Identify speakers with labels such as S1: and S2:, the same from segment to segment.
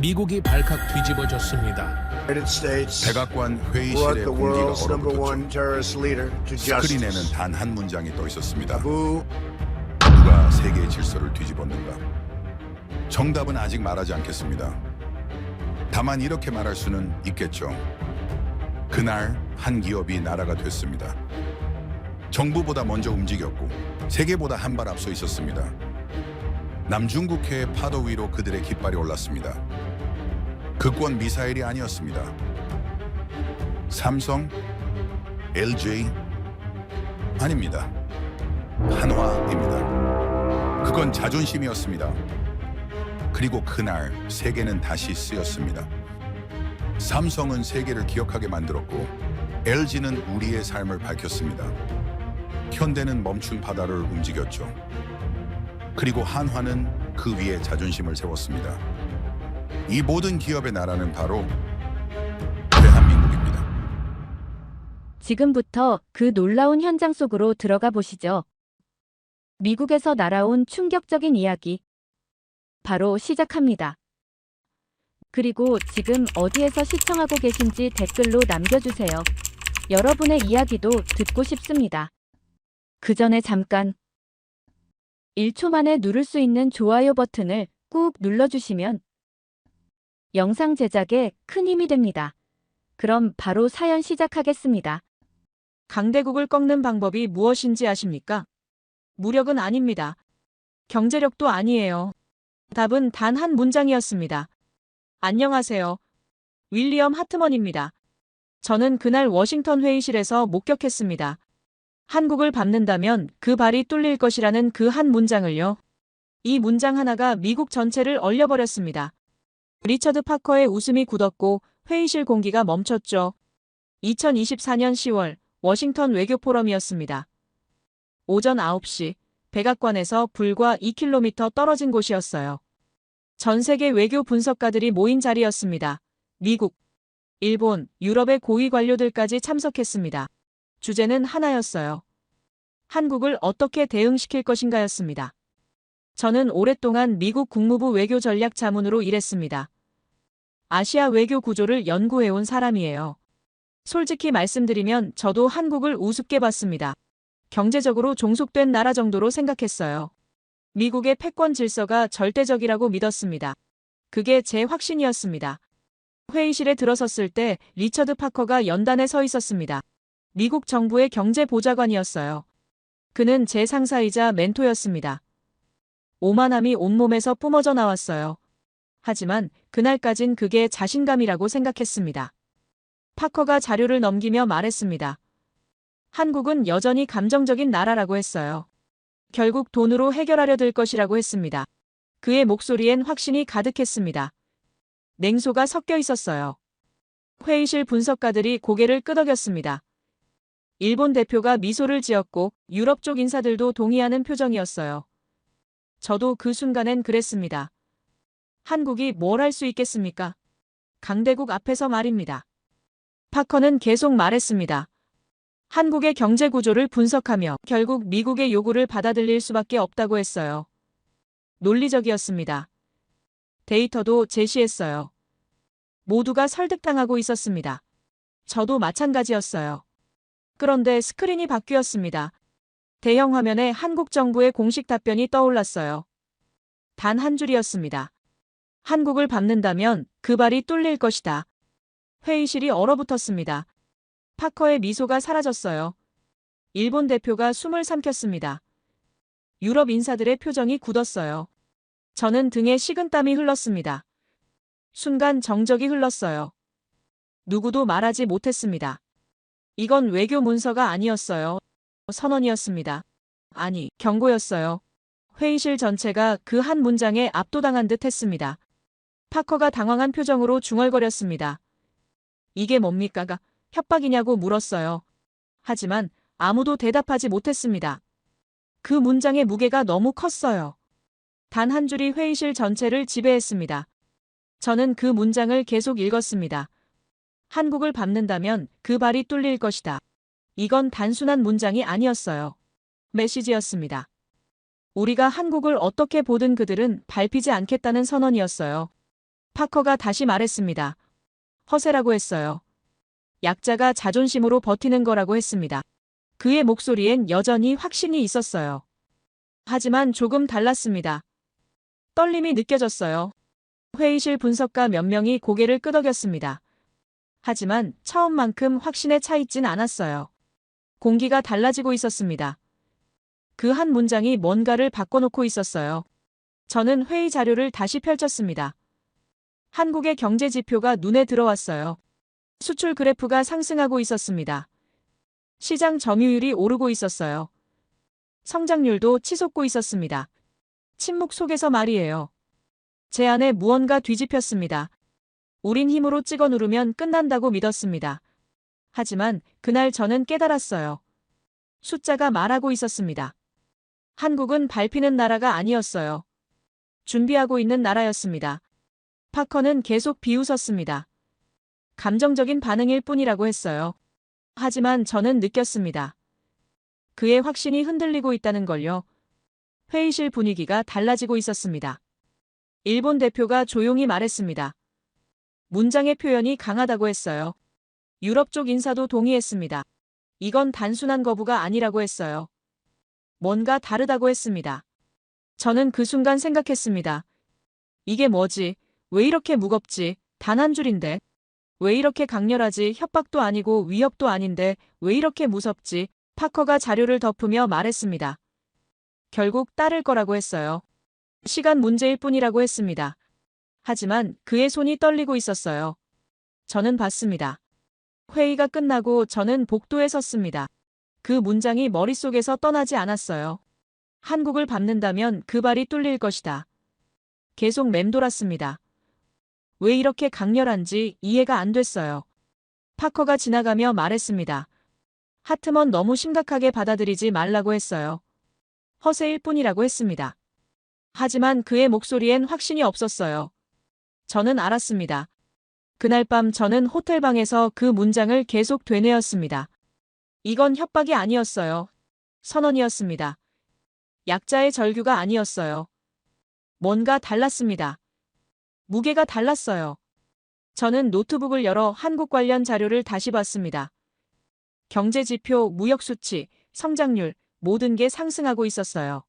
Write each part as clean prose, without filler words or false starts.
S1: 미국이 발칵 뒤집어졌습니다.
S2: 백악관 회의실의 공기가 얼어붙었죠. 스크린에는 단 한 문장이 떠 있었습니다. 누가 세계의 질서를 뒤집었는가? 정답은 아직 말하지 않겠습니다. 다만 이렇게 말할 수는 있겠죠. 그날 한 기업이 나라가 됐습니다. 정부보다 먼저 움직였고 세계보다 한 발 앞서 있었습니다. 남중국해의 파도 위로 그들의 깃발이 올랐습니다. 극권 미사일이 아니었습니다. 삼성, LG 아닙니다. 한화입니다. 그건 자존심이었습니다. 그리고 그날 세계는 다시 쓰였습니다. 삼성은 세계를 기억하게 만들었고 LG는 우리의 삶을 밝혔습니다. 현대는 멈춘 바다를 움직였죠. 그리고 한화는 그 위에 자존심을 세웠습니다. 이 모든 기업의 나라는 바로 대한민국입니다.
S3: 지금부터 그 놀라운 현장 속으로 들어가 보시죠. 미국에서 날아온 충격적인 이야기. 바로 시작합니다. 그리고 지금 어디에서 시청하고 계신지 댓글로 남겨주세요. 여러분의 이야기도 듣고 싶습니다. 그 전에 잠깐 1초 만에 누를 수 있는 좋아요 버튼을 꾹 눌러주시면 영상 제작에 큰 힘이 됩니다. 그럼 바로 사연 시작하겠습니다.
S4: 강대국을 꺾는 방법이 무엇인지 아십니까? 무력은 아닙니다. 경제력도 아니에요. 답은 단 한 문장이었습니다. 안녕하세요. 윌리엄 하트먼입니다. 저는 그날 워싱턴 회의실에서 목격했습니다. 한국을 밟는다면 그 발이 뚫릴 것이라는 그 한 문장을요. 이 문장 하나가 미국 전체를 얼려버렸습니다. 리처드 파커의 웃음이 굳었고 회의실 공기가 멈췄죠. 2024년 10월 워싱턴 외교 포럼이었습니다. 오전 9시 백악관에서 불과 2km 떨어진 곳이었어요. 전 세계 외교 분석가들이 모인 자리였습니다. 미국, 일본, 유럽의 고위 관료들까지 참석했습니다. 주제는 하나였어요. 한국을 어떻게 대응시킬 것인가였습니다. 저는 오랫동안 미국 국무부 외교 전략 자문으로 일했습니다. 아시아 외교 구조를 연구해온 사람이에요. 솔직히 말씀드리면 저도 한국을 우습게 봤습니다. 경제적으로 종속된 나라 정도로 생각했어요. 미국의 패권 질서가 절대적이라고 믿었습니다. 그게 제 확신이었습니다. 회의실에 들어섰을 때 리처드 파커가 연단에 서 있었습니다. 미국 정부의 경제보좌관이었어요. 그는 제 상사이자 멘토였습니다. 오만함이 온몸에서 뿜어져 나왔어요. 하지만 그날까진 그게 자신감이라고 생각했습니다. 파커가 자료를 넘기며 말했습니다. 한국은 여전히 감정적인 나라라고 했어요. 결국 돈으로 해결하려 들 것이라고 했습니다. 그의 목소리엔 확신이 가득했습니다. 냉소가 섞여 있었어요. 회의실 분석가들이 고개를 끄덕였습니다. 일본 대표가 미소를 지었고 유럽 쪽 인사들도 동의하는 표정이었어요. 저도 그 순간엔 그랬습니다. 한국이 뭘 할 수 있겠습니까? 강대국 앞에서 말입니다. 파커는 계속 말했습니다. 한국의 경제 구조를 분석하며 결국 미국의 요구를 받아들일 수밖에 없다고 했어요. 논리적이었습니다. 데이터도 제시했어요. 모두가 설득당하고 있었습니다. 저도 마찬가지였어요. 그런데 스크린이 바뀌었습니다. 대형 화면에 한국 정부의 공식 답변이 떠올랐어요. 단 한 줄이었습니다. 한국을 밟는다면 그 발이 뚫릴 것이다. 회의실이 얼어붙었습니다. 파커의 미소가 사라졌어요. 일본 대표가 숨을 삼켰습니다. 유럽 인사들의 표정이 굳었어요. 저는 등에 식은땀이 흘렀습니다. 순간 정적이 흘렀어요. 누구도 말하지 못했습니다. 이건 외교 문서가 아니었어요. 선언이었습니다. 아니, 경고였어요. 회의실 전체가 그 한 문장에 압도당한 듯 했습니다. 파커가 당황한 표정으로 중얼거렸습니다. 이게 뭡니까? 협박이냐고 물었어요. 하지만 아무도 대답하지 못했습니다. 그 문장의 무게가 너무 컸어요. 단 한 줄이 회의실 전체를 지배했습니다. 저는 그 문장을 계속 읽었습니다. 한국을 밟는다면 그 발이 뚫릴 것이다. 이건 단순한 문장이 아니었어요. 메시지였습니다. 우리가 한국을 어떻게 보든 그들은 밟히지 않겠다는 선언이었어요. 파커가 다시 말했습니다. 허세라고 했어요. 약자가 자존심으로 버티는 거라고 했습니다. 그의 목소리엔 여전히 확신이 있었어요. 하지만 조금 달랐습니다. 떨림이 느껴졌어요. 회의실 분석가 몇 명이 고개를 끄덕였습니다. 하지만 처음만큼 확신에 차 있진 않았어요. 공기가 달라지고 있었습니다. 그 한 문장이 뭔가를 바꿔놓고 있었어요. 저는 회의 자료를 다시 펼쳤습니다. 한국의 경제 지표가 눈에 들어왔어요. 수출 그래프가 상승하고 있었습니다. 시장 점유율이 오르고 있었어요. 성장률도 치솟고 있었습니다. 침묵 속에서 말이에요. 제 안에 무언가 뒤집혔습니다. 우린 힘으로 찍어 누르면 끝난다고 믿었습니다. 하지만 그날 저는 깨달았어요. 숫자가 말하고 있었습니다. 한국은 밟히는 나라가 아니었어요. 준비하고 있는 나라였습니다. 파커는 계속 비웃었습니다. 감정적인 반응일 뿐이라고 했어요. 하지만 저는 느꼈습니다. 그의 확신이 흔들리고 있다는 걸요. 회의실 분위기가 달라지고 있었습니다. 일본 대표가 조용히 말했습니다. 문장의 표현이 강하다고 했어요. 유럽 쪽 인사도 동의했습니다. 이건 단순한 거부가 아니라고 했어요. 뭔가 다르다고 했습니다. 저는 그 순간 생각했습니다. 이게 뭐지? 왜 이렇게 무겁지? 단 한 줄인데. 왜 이렇게 강렬하지? 협박도 아니고 위협도 아닌데 왜 이렇게 무섭지? 파커가 자료를 덮으며 말했습니다. 결국 따를 거라고 했어요. 시간 문제일 뿐이라고 했습니다. 하지만 그의 손이 떨리고 있었어요. 저는 봤습니다. 회의가 끝나고 저는 복도에 섰습니다. 그 문장이 머릿속에서 떠나지 않았어요. 한국을 밟는다면 그 발이 뚫릴 것이다. 계속 맴돌았습니다. 왜 이렇게 강렬한지 이해가 안 됐어요. 파커가 지나가며 말했습니다. 하트먼 너무 심각하게 받아들이지 말라고 했어요. 허세일 뿐이라고 했습니다. 하지만 그의 목소리엔 확신이 없었어요. 저는 알았습니다. 그날 밤 저는 호텔방에서 그 문장을 계속 되뇌었습니다. 이건 협박이 아니었어요. 선언이었습니다. 약자의 절규가 아니었어요. 뭔가 달랐습니다. 무게가 달랐어요. 저는 노트북을 열어 한국 관련 자료를 다시 봤습니다. 경제 지표, 무역 수치, 성장률, 모든 게 상승하고 있었어요.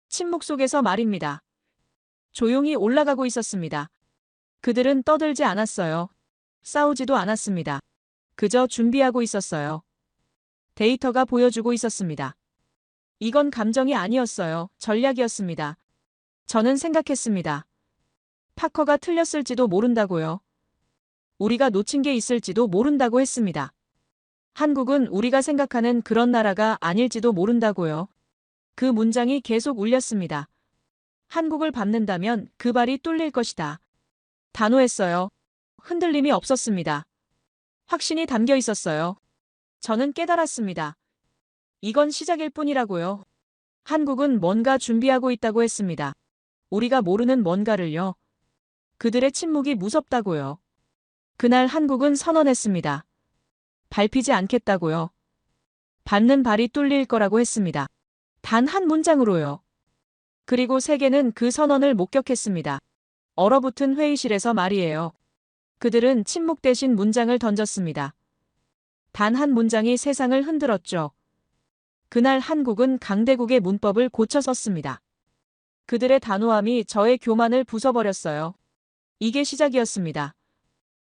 S4: 침묵 속에서 말입니다. 조용히 올라가고 있었습니다. 그들은 떠들지 않았어요. 싸우지도 않았습니다. 그저 준비하고 있었어요. 데이터가 보여주고 있었습니다. 이건 감정이 아니었어요. 전략이었습니다. 저는 생각했습니다. 파커가 틀렸을지도 모른다고요. 우리가 놓친 게 있을지도 모른다고 했습니다. 한국은 우리가 생각하는 그런 나라가 아닐지도 모른다고요. 그 문장이 계속 울렸습니다. 한국을 밟는다면 그 발이 뚫릴 것이다. 단호했어요. 흔들림이 없었습니다. 확신이 담겨 있었어요. 저는 깨달았습니다. 이건 시작일 뿐이라고요. 한국은 뭔가 준비하고 있다고 했습니다. 우리가 모르는 뭔가를요. 그들의 침묵이 무섭다고요. 그날 한국은 선언했습니다. 밟히지 않겠다고요. 밟는 발이 뚫릴 거라고 했습니다. 단 한 문장으로요. 그리고 세계는 그 선언을 목격했습니다. 얼어붙은 회의실에서 말이에요. 그들은 침묵 대신 문장을 던졌습니다. 단 한 문장이 세상을 흔들었죠. 그날 한국은 강대국의 문법을 고쳐 썼습니다. 그들의 단호함이 저의 교만을 부숴버렸어요. 이게 시작이었습니다.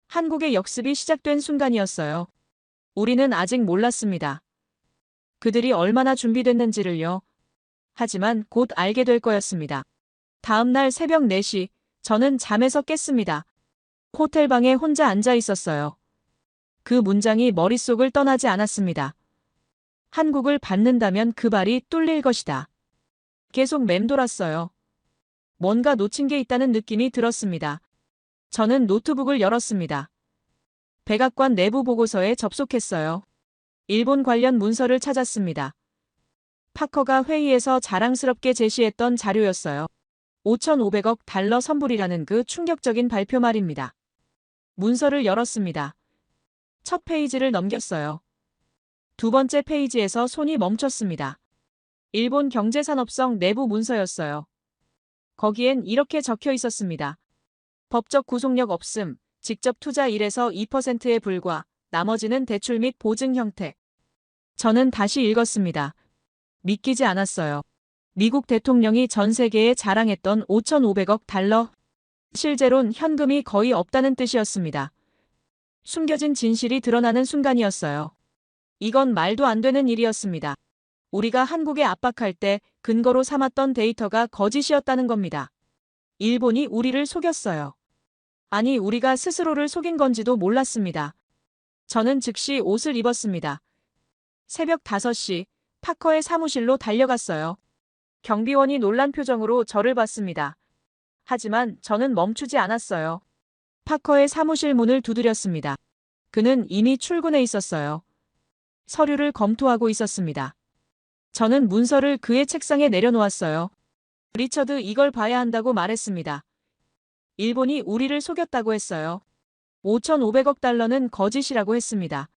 S4: 한국의 역습이 시작된 순간이었어요. 우리는 아직 몰랐습니다. 그들이 얼마나 준비됐는지를요. 하지만 곧 알게 될 거였습니다. 다음 날 새벽 4시, 저는 잠에서 깼습니다. 호텔방에 혼자 앉아 있었어요. 그 문장이 머릿속을 떠나지 않았습니다. 한국을 밟는다면 그 발이 뚫릴 것이다. 계속 맴돌았어요. 뭔가 놓친 게 있다는 느낌이 들었습니다. 저는 노트북을 열었습니다. 백악관 내부 보고서에 접속했어요. 일본 관련 문서를 찾았습니다. 파커가 회의에서 자랑스럽게 제시했던 자료였어요. 5,500억 달러 선불이라는 그 충격적인 발표 말입니다. 문서를 열었습니다. 첫 페이지를 넘겼어요. 두 번째 페이지에서 손이 멈췄습니다. 일본 경제산업성 내부 문서였어요. 거기엔 이렇게 적혀 있었습니다. 법적 구속력 없음, 직접 투자 1에서 2%에 불과, 나머지는 대출 및 보증 형태. 저는 다시 읽었습니다. 믿기지 않았어요. 미국 대통령이 전 세계에 자랑했던 5,500억 달러. 실제론 현금이 거의 없다는 뜻이었습니다. 숨겨진 진실이 드러나는 순간이었어요. 이건 말도 안 되는 일이었습니다. 우리가 한국에 압박할 때 근거로 삼았던 데이터가 거짓이었다는 겁니다. 일본이 우리를 속였어요. 아니, 우리가 스스로를 속인 건지도 몰랐습니다. 저는 즉시 옷을 입었습니다. 새벽 5시, 파커의 사무실로 달려갔어요. 경비원이 놀란 표정으로 저를 봤습니다. 하지만 저는 멈추지 않았어요. 파커의 사무실 문을 두드렸습니다. 그는 이미 출근해 있었어요. 서류를 검토하고 있었습니다. 저는 문서를 그의 책상에 내려놓았어요. 리처드, 이걸 봐야 한다고 말했습니다. 일본이 우리를 속였다고 했어요. 5,500억 달러는 거짓이라고 했습니다.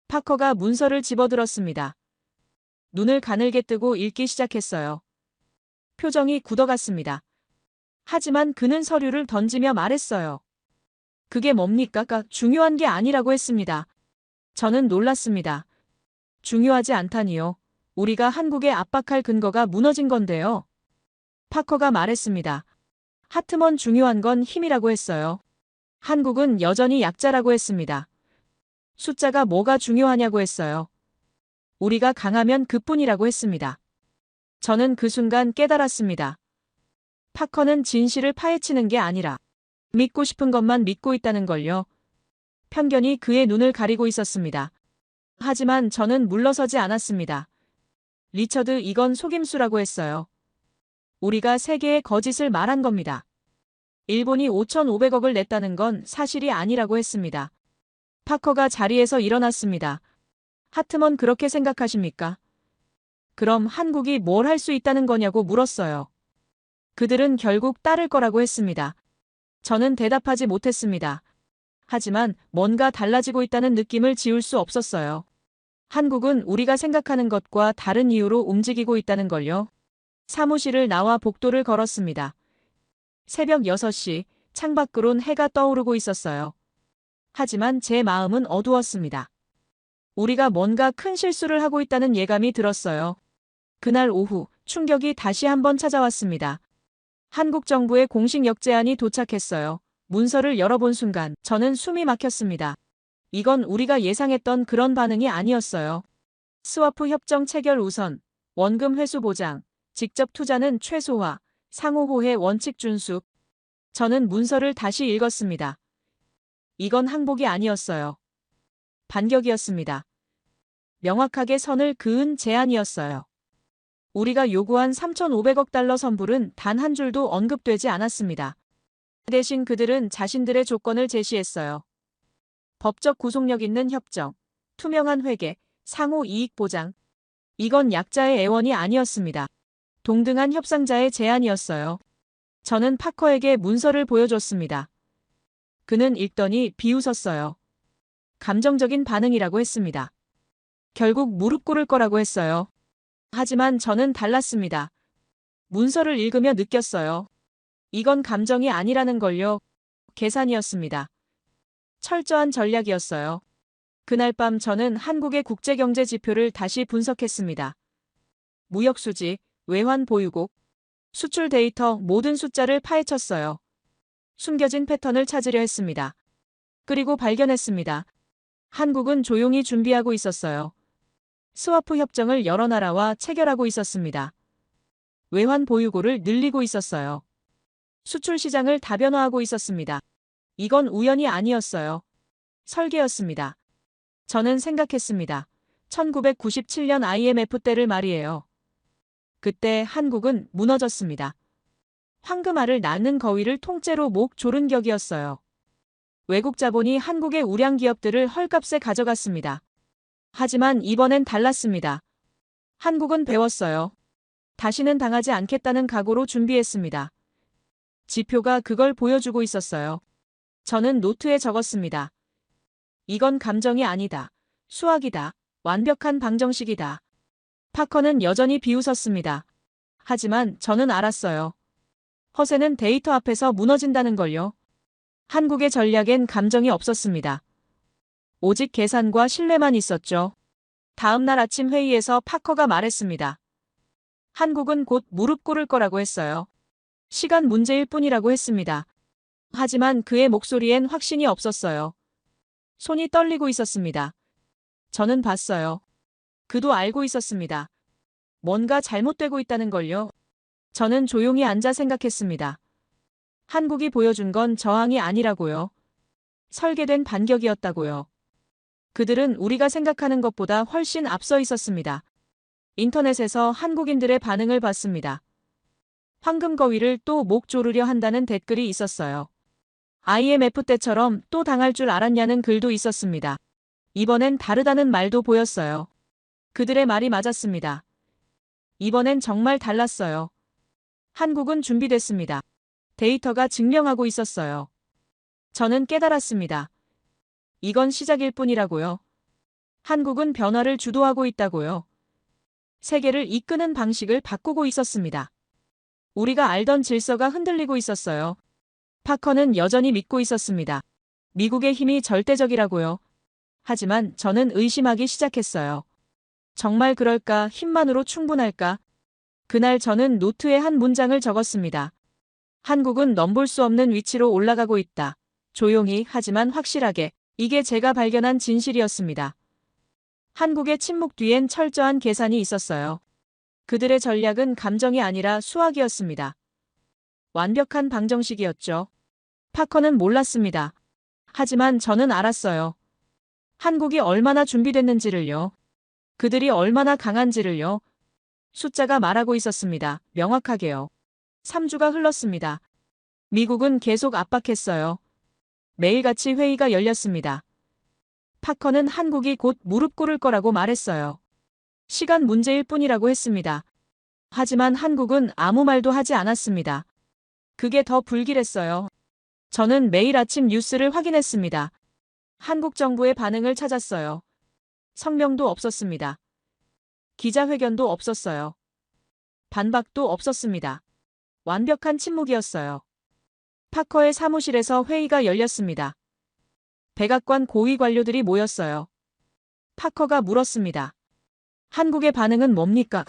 S4: 파커가 문서를 집어들었습니다. 눈을 가늘게 뜨고 읽기 시작했어요. 표정이 굳어갔습니다. 하지만 그는 서류를 던지며 말했어요. 그게 뭡니까? 중요한 게 아니라고 했습니다. 저는 놀랐습니다. 중요하지 않다니요. 우리가 한국에 압박할 근거가 무너진 건데요. 파커가 말했습니다. 하트먼, 중요한 건 힘이라고 했어요. 한국은 여전히 약자라고 했습니다. 숫자가 뭐가 중요하냐고 했어요. 우리가 강하면 그뿐이라고 했습니다. 저는 그 순간 깨달았습니다. 파커는 진실을 파헤치는 게 아니라 믿고 싶은 것만 믿고 있다는 걸요. 편견이 그의 눈을 가리고 있었습니다. 하지만 저는 물러서지 않았습니다. 리처드, 이건 속임수라고 했어요. 우리가 세계의 거짓을 말한 겁니다. 일본이 5,500억을 냈다는 건 사실이 아니라고 했습니다. 파커가 자리에서 일어났습니다. 하트먼, 그렇게 생각하십니까? 그럼 한국이 뭘 할 수 있다는 거냐고 물었어요. 그들은 결국 따를 거라고 했습니다. 저는 대답하지 못했습니다. 하지만 뭔가 달라지고 있다는 느낌을 지울 수 없었어요. 한국은 우리가 생각하는 것과 다른 이유로 움직이고 있다는 걸요. 사무실을 나와 복도를 걸었습니다. 새벽 6시, 창밖으론 해가 떠오르고 있었어요. 하지만 제 마음은 어두웠습니다. 우리가 뭔가 큰 실수를 하고 있다는 예감이 들었어요. 그날 오후, 충격이 다시 한번 찾아왔습니다. 한국 정부의 공식 역제안이 도착했어요. 문서를 열어본 순간 저는 숨이 막혔습니다. 이건 우리가 예상했던 그런 반응이 아니었어요. 스와프 협정 체결 우선, 원금 회수 보장, 직접 투자는 최소화, 상호호혜 원칙 준수. 저는 문서를 다시 읽었습니다. 이건 항복이 아니었어요. 반격이었습니다. 명확하게 선을 그은 제안이었어요. 우리가 요구한 3,500억 달러 선불은 단 한 줄도 언급되지 않았습니다. 대신 그들은 자신들의 조건을 제시했어요. 법적 구속력 있는 협정, 투명한 회계, 상호 이익 보장. 이건 약자의 애원이 아니었습니다. 동등한 협상자의 제안이었어요. 저는 파커에게 문서를 보여줬습니다. 그는 읽더니 비웃었어요. 감정적인 반응이라고 했습니다. 결국 무릎 꿇을 거라고 했어요. 하지만 저는 달랐습니다. 문서를 읽으며 느꼈어요. 이건 감정이 아니라는 걸요. 계산이었습니다. 철저한 전략이었어요. 그날 밤 저는 한국의 국제경제 지표를 다시 분석했습니다. 무역수지, 외환 보유국, 수출 데이터, 모든 숫자를 파헤쳤어요. 숨겨진 패턴을 찾으려 했습니다. 그리고 발견했습니다. 한국은 조용히 준비하고 있었어요. 스와프 협정을 여러 나라와 체결하고 있었습니다. 외환 보유고를 늘리고 있었어요. 수출 시장을 다변화하고 있었습니다. 이건 우연이 아니었어요. 설계였습니다. 저는 생각했습니다. 1997년 IMF 때를 말이에요. 그때 한국은 무너졌습니다. 황금알을 낳는 거위를 통째로 목 조른 격이었어요. 외국 자본이 한국의 우량 기업들을 헐값에 가져갔습니다. 하지만 이번엔 달랐습니다. 한국은 배웠어요. 다시는 당하지 않겠다는 각오로 준비했습니다. 지표가 그걸 보여주고 있었어요. 저는 노트에 적었습니다. 이건 감정이 아니다. 수학이다. 완벽한 방정식이다. 파커는 여전히 비웃었습니다. 하지만 저는 알았어요. 허세는 데이터 앞에서 무너진다는 걸요. 한국의 전략엔 감정이 없었습니다. 오직 계산과 신뢰만 있었죠. 다음 날 아침 회의에서 파커가 말했습니다. 한국은 곧 무릎 꿇을 거라고 했어요. 시간 문제일 뿐이라고 했습니다. 하지만 그의 목소리엔 확신이 없었어요. 손이 떨리고 있었습니다. 저는 봤어요. 그도 알고 있었습니다. 뭔가 잘못되고 있다는 걸요. 저는 조용히 앉아 생각했습니다. 한국이 보여준 건 저항이 아니라고요. 설계된 반격이었다고요. 그들은 우리가 생각하는 것보다 훨씬 앞서 있었습니다. 인터넷에서 한국인들의 반응을 봤습니다. 황금거위를 또 목 조르려 한다는 댓글이 있었어요. IMF 때처럼 또 당할 줄 알았냐는 글도 있었습니다. 이번엔 다르다는 말도 보였어요. 그들의 말이 맞았습니다. 이번엔 정말 달랐어요. 한국은 준비됐습니다. 데이터가 증명하고 있었어요. 저는 깨달았습니다. 이건 시작일 뿐이라고요. 한국은 변화를 주도하고 있다고요. 세계를 이끄는 방식을 바꾸고 있었습니다. 우리가 알던 질서가 흔들리고 있었어요. 파커는 여전히 믿고 있었습니다. 미국의 힘이 절대적이라고요. 하지만 저는 의심하기 시작했어요. 정말 그럴까? 힘만으로 충분할까? 그날 저는 노트에 한 문장을 적었습니다. 한국은 넘볼 수 없는 위치로 올라가고 있다. 조용히 하지만 확실하게. 이게 제가 발견한 진실이었습니다. 한국의 침묵 뒤엔 철저한 계산이 있었어요. 그들의 전략은 감정이 아니라 수학이었습니다. 완벽한 방정식이었죠. 파커는 몰랐습니다. 하지만 저는 알았어요. 한국이 얼마나 준비됐는지를요. 그들이 얼마나 강한지를요. 숫자가 말하고 있었습니다. 명확하게요. 3주가 흘렀습니다. 미국은 계속 압박했어요. 매일같이 회의가 열렸습니다. 파커는 한국이 곧 무릎 꿇을 거라고 말했어요. 시간 문제일 뿐이라고 했습니다. 하지만 한국은 아무 말도 하지 않았습니다. 그게 더 불길했어요. 저는 매일 아침 뉴스를 확인했습니다. 한국 정부의 반응을 찾았어요. 성명도 없었습니다. 기자회견도 없었어요. 반박도 없었습니다. 완벽한 침묵이었어요. 파커의 사무실에서 회의가 열렸습니다. 백악관 고위 관료들이 모였어요. 파커가 물었습니다. 한국의 반응은 뭡니까?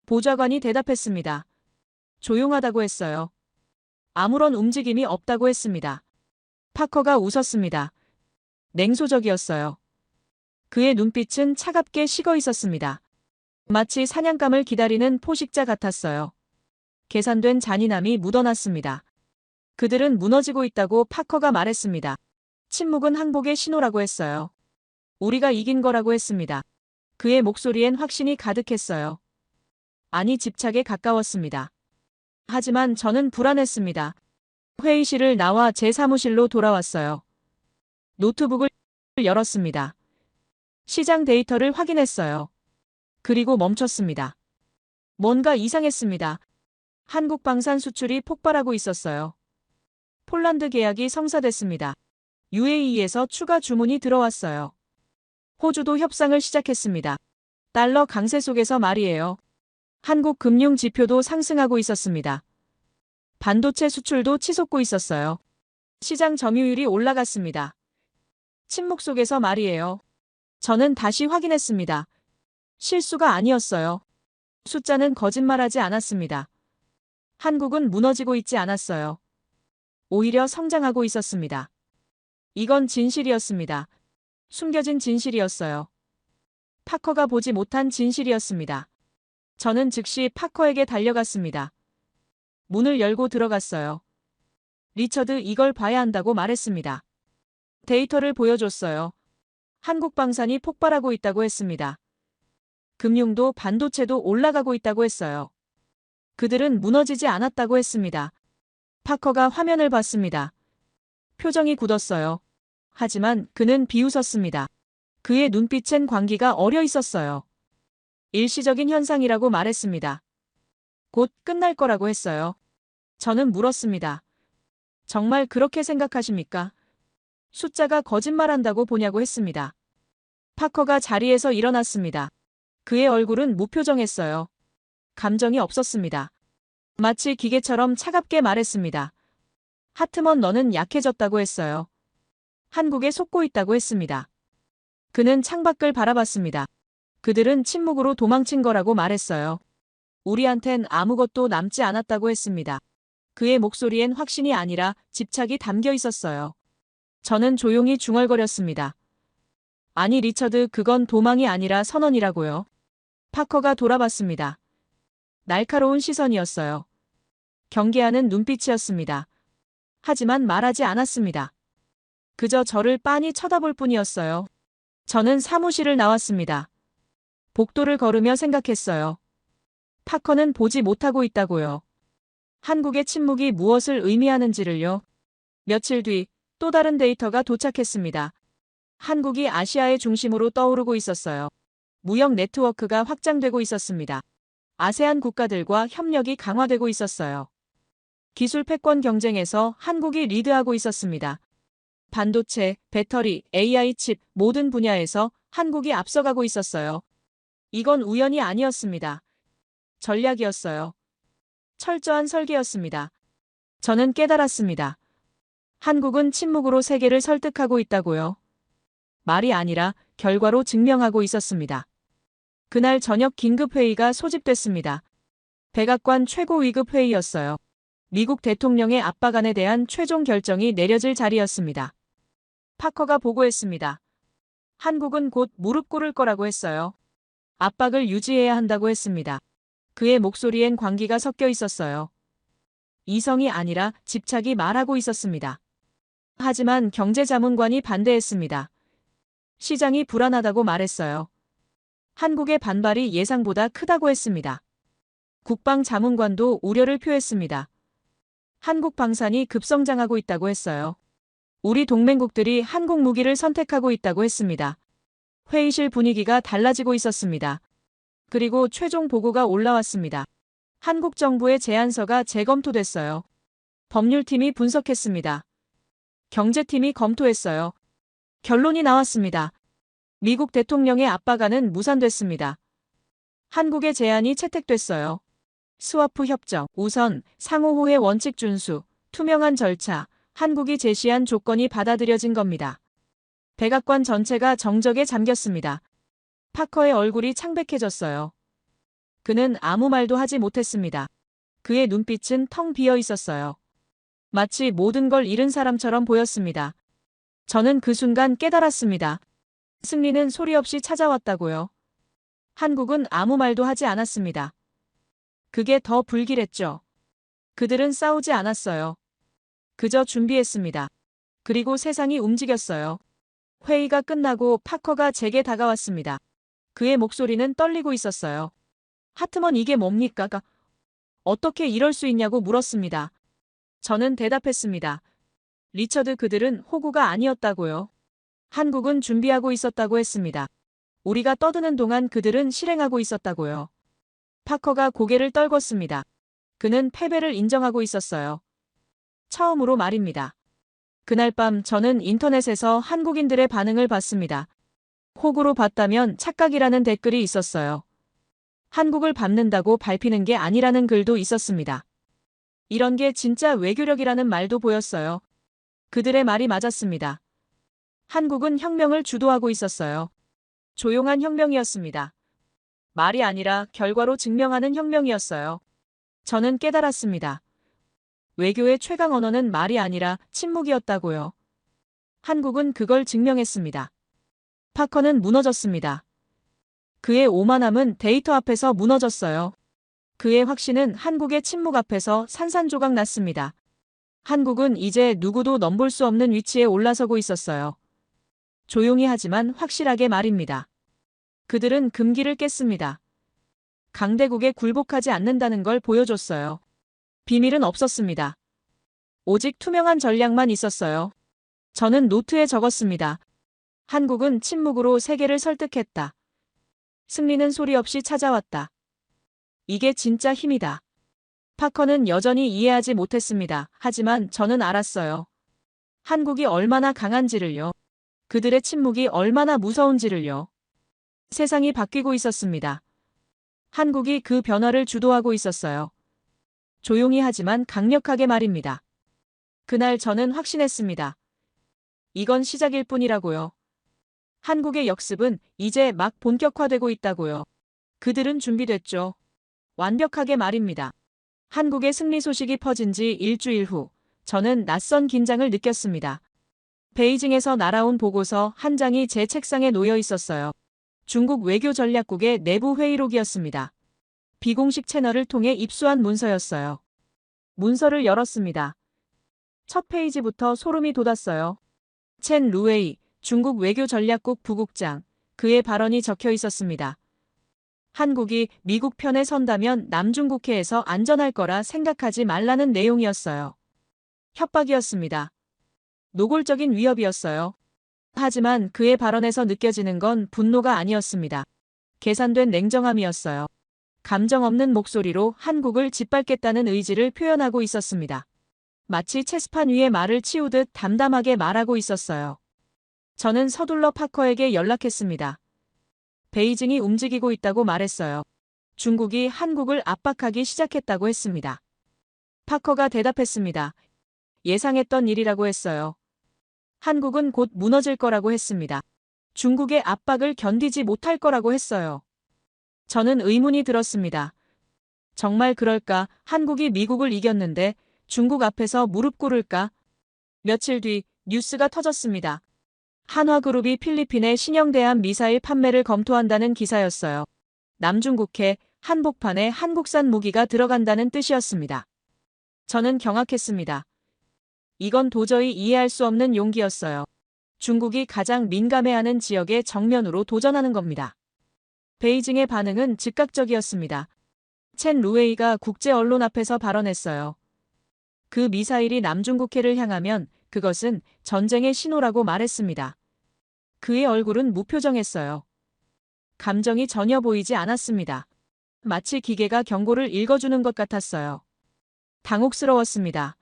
S4: 보좌관이 대답했습니다. 조용하다고 했어요. 아무런 움직임이 없다고 했습니다. 파커가 웃었습니다. 냉소적이었어요. 그의 눈빛은 차갑게 식어 있었습니다. 마치 사냥감을 기다리는 포식자 같았어요. 계산된 잔인함이 묻어났습니다. 그들은 무너지고 있다고 파커가 말했습니다. 침묵은 항복의 신호라고 했어요. 우리가 이긴 거라고 했습니다. 그의 목소리엔 확신이 가득했어요. 아니, 집착에 가까웠습니다. 하지만 저는 불안했습니다. 회의실을 나와 제 사무실로 돌아왔어요. 노트북을 열었습니다. 시장 데이터를 확인했어요. 그리고 멈췄습니다. 뭔가 이상했습니다. 한국 방산 수출이 폭발하고 있었어요. 폴란드 계약이 성사됐습니다. UAE에서 추가 주문이 들어왔어요. 호주도 협상을 시작했습니다. 달러 강세 속에서 말이에요. 한국 금융 지표도 상승하고 있었습니다. 반도체 수출도 치솟고 있었어요. 시장 점유율이 올라갔습니다. 침묵 속에서 말이에요. 저는 다시 확인했습니다. 실수가 아니었어요. 숫자는 거짓말하지 않았습니다. 한국은 무너지고 있지 않았어요. 오히려 성장하고 있었습니다. 이건 진실이었습니다. 숨겨진 진실이었어요. 파커가 보지 못한 진실이었습니다. 저는 즉시 파커에게 달려갔습니다. 문을 열고 들어갔어요. 리처드, 이걸 봐야 한다고 말했습니다. 데이터를 보여줬어요. 한국 방산이 폭발하고 있다고 했습니다. 금융도 반도체도 올라가고 있다고 했어요. 그들은 무너지지 않았다고 했습니다. 파커가 화면을 봤습니다. 표정이 굳었어요. 하지만 그는 비웃었습니다. 그의 눈빛엔 광기가 어려 있었어요. 일시적인 현상이라고 말했습니다. 곧 끝날 거라고 했어요. 저는 물었습니다. 정말 그렇게 생각하십니까? 숫자가 거짓말한다고 보냐고 했습니다. 파커가 자리에서 일어났습니다. 그의 얼굴은 무표정했어요. 감정이 없었습니다. 마치 기계처럼 차갑게 말했습니다. 하트먼 너는 약해졌다고 했어요. 한국에 속고 있다고 했습니다. 그는 창밖을 바라봤습니다. 그들은 침묵으로 도망친 거라고 말했어요. 우리한텐 아무것도 남지 않았다고 했습니다. 그의 목소리엔 확신이 아니라 집착이 담겨 있었어요. 저는 조용히 중얼거렸습니다. 아니 리처드, 그건 도망이 아니라 선언이라고요. 파커가 돌아봤습니다. 날카로운 시선이었어요. 경계하는 눈빛이었습니다. 하지만 말하지 않았습니다. 그저 저를 빤히 쳐다볼 뿐이었어요. 저는 사무실을 나왔습니다. 복도를 걸으며 생각했어요. 파커는 보지 못하고 있다고요. 한국의 침묵이 무엇을 의미하는지를요. 며칠 뒤 또 다른 데이터가 도착했습니다. 한국이 아시아의 중심으로 떠오르고 있었어요. 무역 네트워크가 확장되고 있었습니다. 아세안 국가들과 협력이 강화되고 있었어요. 기술 패권 경쟁에서 한국이 리드하고 있었습니다. 반도체, 배터리, AI 칩 모든 분야에서 한국이 앞서가고 있었어요. 이건 우연이 아니었습니다. 전략이었어요. 철저한 설계였습니다. 저는 깨달았습니다. 한국은 침묵으로 세계를 설득하고 있다고요. 말이 아니라 결과로 증명하고 있었습니다. 그날 저녁 긴급회의가 소집됐습니다. 백악관 최고 위급 회의였어요. 미국 대통령의 압박안에 대한 최종 결정이 내려질 자리였습니다. 파커가 보고했습니다. 한국은 곧 무릎 꿇을 거라고 했어요. 압박을 유지해야 한다고 했습니다. 그의 목소리엔 광기가 섞여 있었어요. 이성이 아니라 집착이 말하고 있었습니다. 하지만 경제자문관이 반대했습니다. 시장이 불안하다고 말했어요. 한국의 반발이 예상보다 크다고 했습니다. 국방자문관도 우려를 표했습니다. 한국 방산이 급성장하고 있다고 했어요. 우리 동맹국들이 한국 무기를 선택하고 있다고 했습니다. 회의실 분위기가 달라지고 있었습니다. 그리고 최종 보고가 올라왔습니다. 한국 정부의 제안서가 재검토됐어요. 법률팀이 분석했습니다. 경제팀이 검토했어요. 결론이 나왔습니다. 미국 대통령의 압박안은 무산됐습니다. 한국의 제안이 채택됐어요. 스와프 협정, 우선, 상호호의 원칙 준수, 투명한 절차, 한국이 제시한 조건이 받아들여진 겁니다. 백악관 전체가 정적에 잠겼습니다. 파커의 얼굴이 창백해졌어요. 그는 아무 말도 하지 못했습니다. 그의 눈빛은 텅 비어 있었어요. 마치 모든 걸 잃은 사람처럼 보였습니다. 저는 그 순간 깨달았습니다. 승리는 소리 없이 찾아왔다고요. 한국은 아무 말도 하지 않았습니다. 그게 더 불길했죠. 그들은 싸우지 않았어요. 그저 준비했습니다. 그리고 세상이 움직였어요. 회의가 끝나고 파커가 제게 다가왔습니다. 그의 목소리는 떨리고 있었어요. 하트먼, 이게 뭡니까? 어떻게 이럴 수 있냐고 물었습니다. 저는 대답했습니다. 리처드, 그들은 호구가 아니었다고요. 한국은 준비하고 있었다고 했습니다. 우리가 떠드는 동안 그들은 실행하고 있었다고요. 파커가 고개를 떨궜습니다. 그는 패배를 인정하고 있었어요. 처음으로 말입니다. 그날 밤 저는 인터넷에서 한국인들의 반응을 봤습니다. 호구로 봤다면 착각이라는 댓글이 있었어요. 한국을 밟는다고 밟히는 게 아니라는 글도 있었습니다. 이런 게 진짜 외교력이라는 말도 보였어요. 그들의 말이 맞았습니다. 한국은 혁명을 주도하고 있었어요. 조용한 혁명이었습니다. 말이 아니라 결과로 증명하는 혁명이었어요. 저는 깨달았습니다. 외교의 최강 언어는 말이 아니라 침묵이었다고요. 한국은 그걸 증명했습니다. 파커는 무너졌습니다. 그의 오만함은 데이터 앞에서 무너졌어요. 그의 확신은 한국의 침묵 앞에서 산산조각 났습니다. 한국은 이제 누구도 넘볼 수 없는 위치에 올라서고 있었어요. 조용히 하지만 확실하게 말입니다. 그들은 금기를 깼습니다. 강대국에 굴복하지 않는다는 걸 보여줬어요. 비밀은 없었습니다. 오직 투명한 전략만 있었어요. 저는 노트에 적었습니다. 한국은 침묵으로 세계를 설득했다. 승리는 소리 없이 찾아왔다. 이게 진짜 힘이다. 파커는 여전히 이해하지 못했습니다. 하지만 저는 알았어요. 한국이 얼마나 강한지를요. 그들의 침묵이 얼마나 무서운지를요. 세상이 바뀌고 있었습니다. 한국이 그 변화를 주도하고 있었어요. 조용히 하지만 강력하게 말입니다. 그날 저는 확신했습니다. 이건 시작일 뿐이라고요. 한국의 역습은 이제 막 본격화되고 있다고요. 그들은 준비됐죠. 완벽하게 말입니다. 한국의 승리 소식이 퍼진 지 일주일 후, 저는 낯선 긴장을 느꼈습니다. 베이징에서 날아온 보고서 한 장이 제 책상에 놓여 있었어요. 중국 외교전략국의 내부 회의록이었습니다. 비공식 채널을 통해 입수한 문서였어요. 문서를 열었습니다. 첫 페이지부터 소름이 돋았어요. 첸 루웨이, 중국 외교전략국 부국장, 그의 발언이 적혀 있었습니다. 한국이 미국 편에 선다면 남중국해에서 안전할 거라 생각하지 말라는 내용이었어요. 협박이었습니다. 노골적인 위협이었어요. 하지만 그의 발언에서 느껴지는 건 분노가 아니었습니다. 계산된 냉정함이었어요. 감정 없는 목소리로 한국을 짓밟겠다는 의지를 표현하고 있었습니다. 마치 체스판 위에 말을 치우듯 담담하게 말하고 있었어요. 저는 서둘러 파커에게 연락했습니다. 베이징이 움직이고 있다고 말했어요. 중국이 한국을 압박하기 시작했다고 했습니다. 파커가 대답했습니다. 예상했던 일이라고 했어요. 한국은 곧 무너질 거라고 했습니다. 중국의 압박을 견디지 못할 거라고 했어요. 저는 의문이 들었습니다. 정말 그럴까? 한국이 미국을 이겼는데 중국 앞에서 무릎 꿇을까? 며칠 뒤 뉴스가 터졌습니다. 한화그룹이 필리핀에 신형대함 미사일 판매를 검토한다는 기사였어요. 남중국해 한복판에 한국산 무기가 들어간다는 뜻이었습니다. 저는 경악했습니다. 이건 도저히 이해할 수 없는 용기였어요. 중국이 가장 민감해하는 지역에 정면으로 도전하는 겁니다. 베이징의 반응은 즉각적이었습니다. 첸 루웨이가 국제 언론 앞에서 발언했어요. 그 미사일이 남중국해를 향하면 그것은 전쟁의 신호라고 말했습니다. 그의 얼굴은 무표정했어요. 감정이 전혀 보이지 않았습니다. 마치 기계가 경고를 읽어주는 것 같았어요. 당혹스러웠습니다.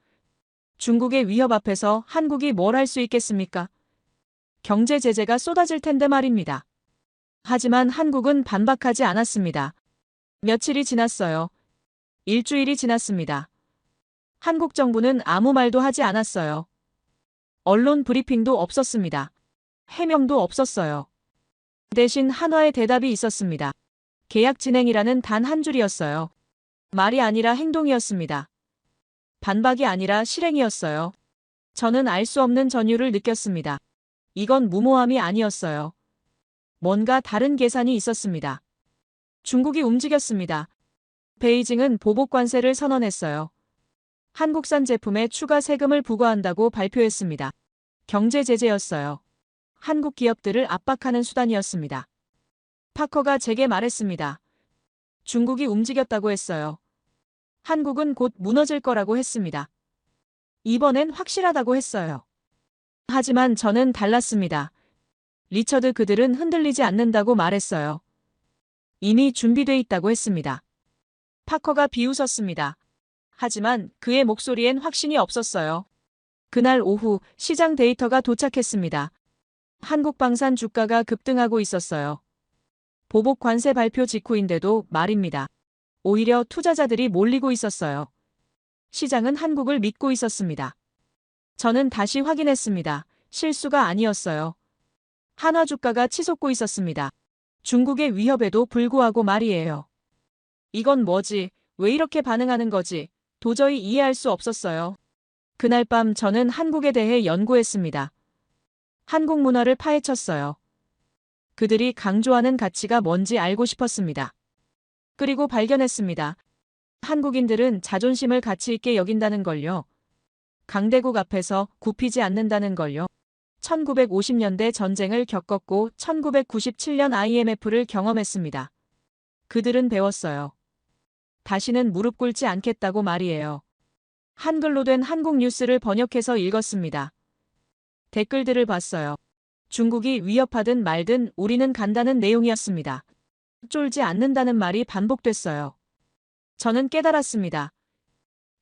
S4: 중국의 위협 앞에서 한국이 뭘 할 수 있겠습니까? 경제 제재가 쏟아질 텐데 말입니다. 하지만 한국은 반박하지 않았습니다. 며칠이 지났어요. 일주일이 지났습니다. 한국 정부는 아무 말도 하지 않았어요. 언론 브리핑도 없었습니다. 해명도 없었어요. 대신 한화의 대답이 있었습니다. 계약 진행이라는 단 한 줄이었어요. 말이 아니라 행동이었습니다. 반박이 아니라 실행이었어요. 저는 알 수 없는 전율을 느꼈습니다. 이건 무모함이 아니었어요. 뭔가 다른 계산이 있었습니다. 중국이 움직였습니다. 베이징은 보복 관세를 선언했어요. 한국산 제품에 추가 세금을 부과한다고 발표했습니다. 경제 제재였어요. 한국 기업들을 압박하는 수단이었습니다. 파커가 제게 말했습니다. 중국이 움직였다고 했어요. 한국은 곧 무너질 거라고 했습니다. 이번엔 확실하다고 했어요. 하지만 저는 달랐습니다. 리처드 그들은 흔들리지 않는다고 말했어요. 이미 준비돼 있다고 했습니다. 파커가 비웃었습니다. 하지만 그의 목소리엔 확신이 없었어요. 그날 오후 시장 데이터가 도착했습니다. 한국 방산 주가가 급등하고 있었어요. 보복 관세 발표 직후인데도 말입니다. 오히려 투자자들이 몰리고 있었어요. 시장은 한국을 믿고 있었습니다. 저는 다시 확인했습니다. 실수가 아니었어요. 한화 주가가 치솟고 있었습니다. 중국의 위협에도 불구하고 말이에요. 이건 뭐지? 왜 이렇게 반응하는 거지? 도저히 이해할 수 없었어요. 그날 밤 저는 한국에 대해 연구했습니다. 한국 문화를 파헤쳤어요. 그들이 강조하는 가치가 뭔지 알고 싶었습니다. 그리고 발견했습니다. 한국인들은 자존심을 가치 있게 여긴다는 걸요. 강대국 앞에서 굽히지 않는다는 걸요. 1950년대 전쟁을 겪었고 1997년 IMF를 경험했습니다. 그들은 배웠어요. 다시는 무릎 꿇지 않겠다고 말이에요. 한글로 된 한국 뉴스를 번역해서 읽었습니다. 댓글들을 봤어요. 중국이 위협하든 말든 우리는 간다는 내용이었습니다. 쫄지 않는다는 말이 반복됐어요. 저는 깨달았습니다.